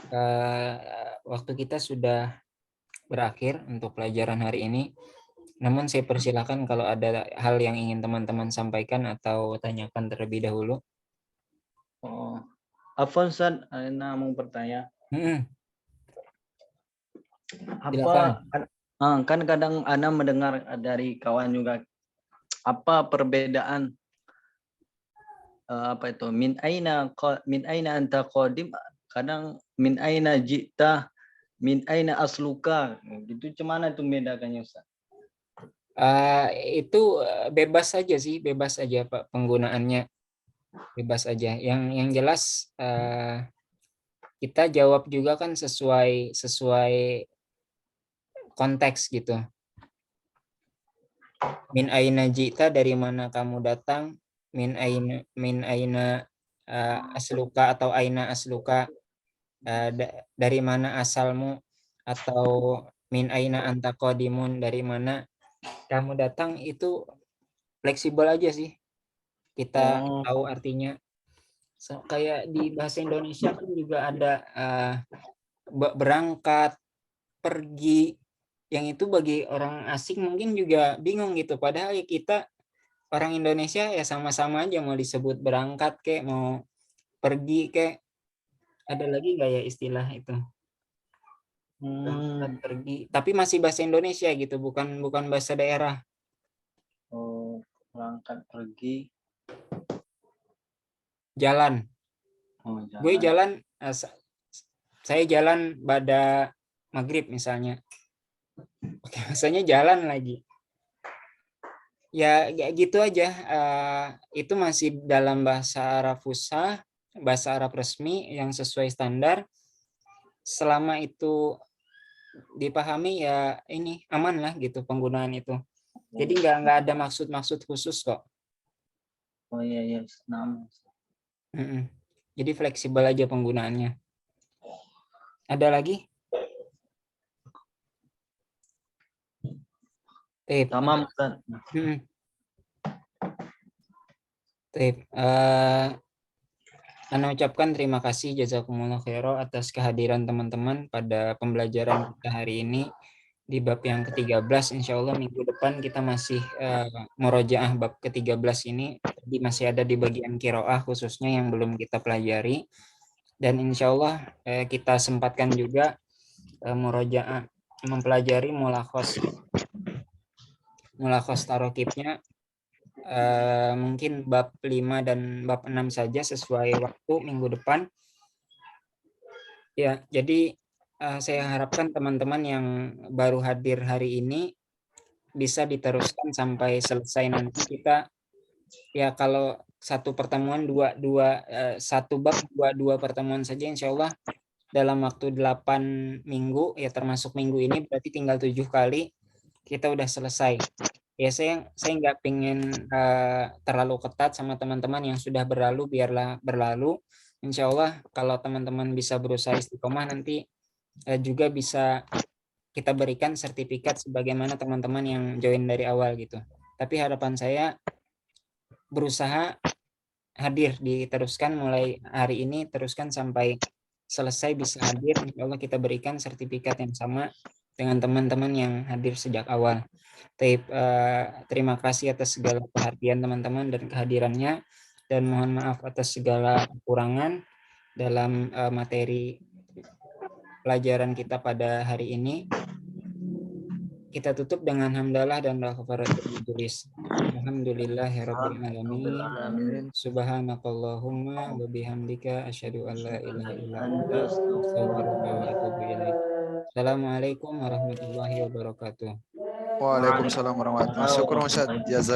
waktu kita sudah berakhir untuk pelajaran hari ini. Namun saya persilakan kalau ada hal yang ingin teman-teman sampaikan atau tanyakan terlebih dahulu. Oh, Afwan Ustaz, Ana mau bertanya. Silakan. Kan kadang Ana mendengar dari kawan juga, apa perbedaan apa itu min aina anta qadim, kadang min aina jita, min aina asluka, gitu. Cuman itu bedakannya Ustaz? Itu bebas saja sih, bebas aja Pak penggunaannya, bebas aja. Yang jelas kita jawab juga kan sesuai konteks gitu. Min aina jita, dari mana kamu datang? Min aina asluka atau aina asluka, dari mana asalmu? Atau min aina anta qadimun, dari mana kamu datang. Itu fleksibel aja sih, kita tahu artinya. Kayak di bahasa Indonesia kan juga ada berangkat, pergi, yang itu bagi orang asing mungkin juga bingung gitu, padahal ya kita orang Indonesia ya sama-sama aja, mau disebut berangkat kek, mau pergi kek. Ada lagi nggak ya istilah itu? Berangkat, pergi, tapi masih bahasa Indonesia gitu, bukan bahasa daerah. Oh, berangkat, pergi, jalan. Gue jalan, saya jalan pada maghrib misalnya. Oke, maksudnya jalan lagi. Ya gitu aja. Itu masih dalam bahasa Arab fusha, bahasa Arab resmi yang sesuai standar. Selama itu dipahami ya ini aman lah gitu penggunaan itu. Jadi nggak ada maksud khusus kok. Oh iya, Jadi fleksibel aja penggunaannya. Ada lagi? Tamam Ustaz. Ana ucapkan terima kasih jazakumullah khairan atas kehadiran teman-teman pada pembelajaran kita hari ini di bab yang ke-13. Insya Allah minggu depan kita masih murojaah bab ke-13 ini. Jadi masih ada di bagian qiraah khususnya yang belum kita pelajari. Dan insya Allah kita sempatkan juga murojaah mempelajari mulakhos tarokibnya, mungkin bab 5 dan bab 6 saja sesuai waktu minggu depan. Ya, jadi saya harapkan teman-teman yang baru hadir hari ini bisa diteruskan sampai selesai. Nanti kita ya kalau satu pertemuan satu bab dua pertemuan saja, insya Allah dalam waktu 8 minggu ya, termasuk minggu ini berarti tinggal 7 kali kita udah selesai. Ya saya nggak pengen terlalu ketat sama teman-teman yang sudah berlalu, biarlah berlalu. Insya Allah kalau teman-teman bisa berusaha istiqomah, nanti juga bisa kita berikan sertifikat sebagaimana teman-teman yang join dari awal gitu. Tapi harapan saya berusaha hadir, diteruskan mulai hari ini, teruskan sampai selesai bisa hadir. Insya Allah kita berikan sertifikat yang sama dengan teman-teman yang hadir sejak awal. Terima kasih atas segala perhatian teman-teman dan kehadirannya, dan mohon maaf atas segala kekurangan. dalam materi pelajaran kita pada hari ini. Kita tutup dengan hamdalah dan kafaratul majelis. Alhamdulillahirabbil alamin. Subhanakallahumma wa bihamdika asyhadu an la ilaha illa anta astaghfiruka wa atubu ilaik. Assalamualaikum warahmatullahi wabarakatuh. Waalaikumsalam warahmatullahi wabarakatuh. Syukur Ustaz. Jazakallah.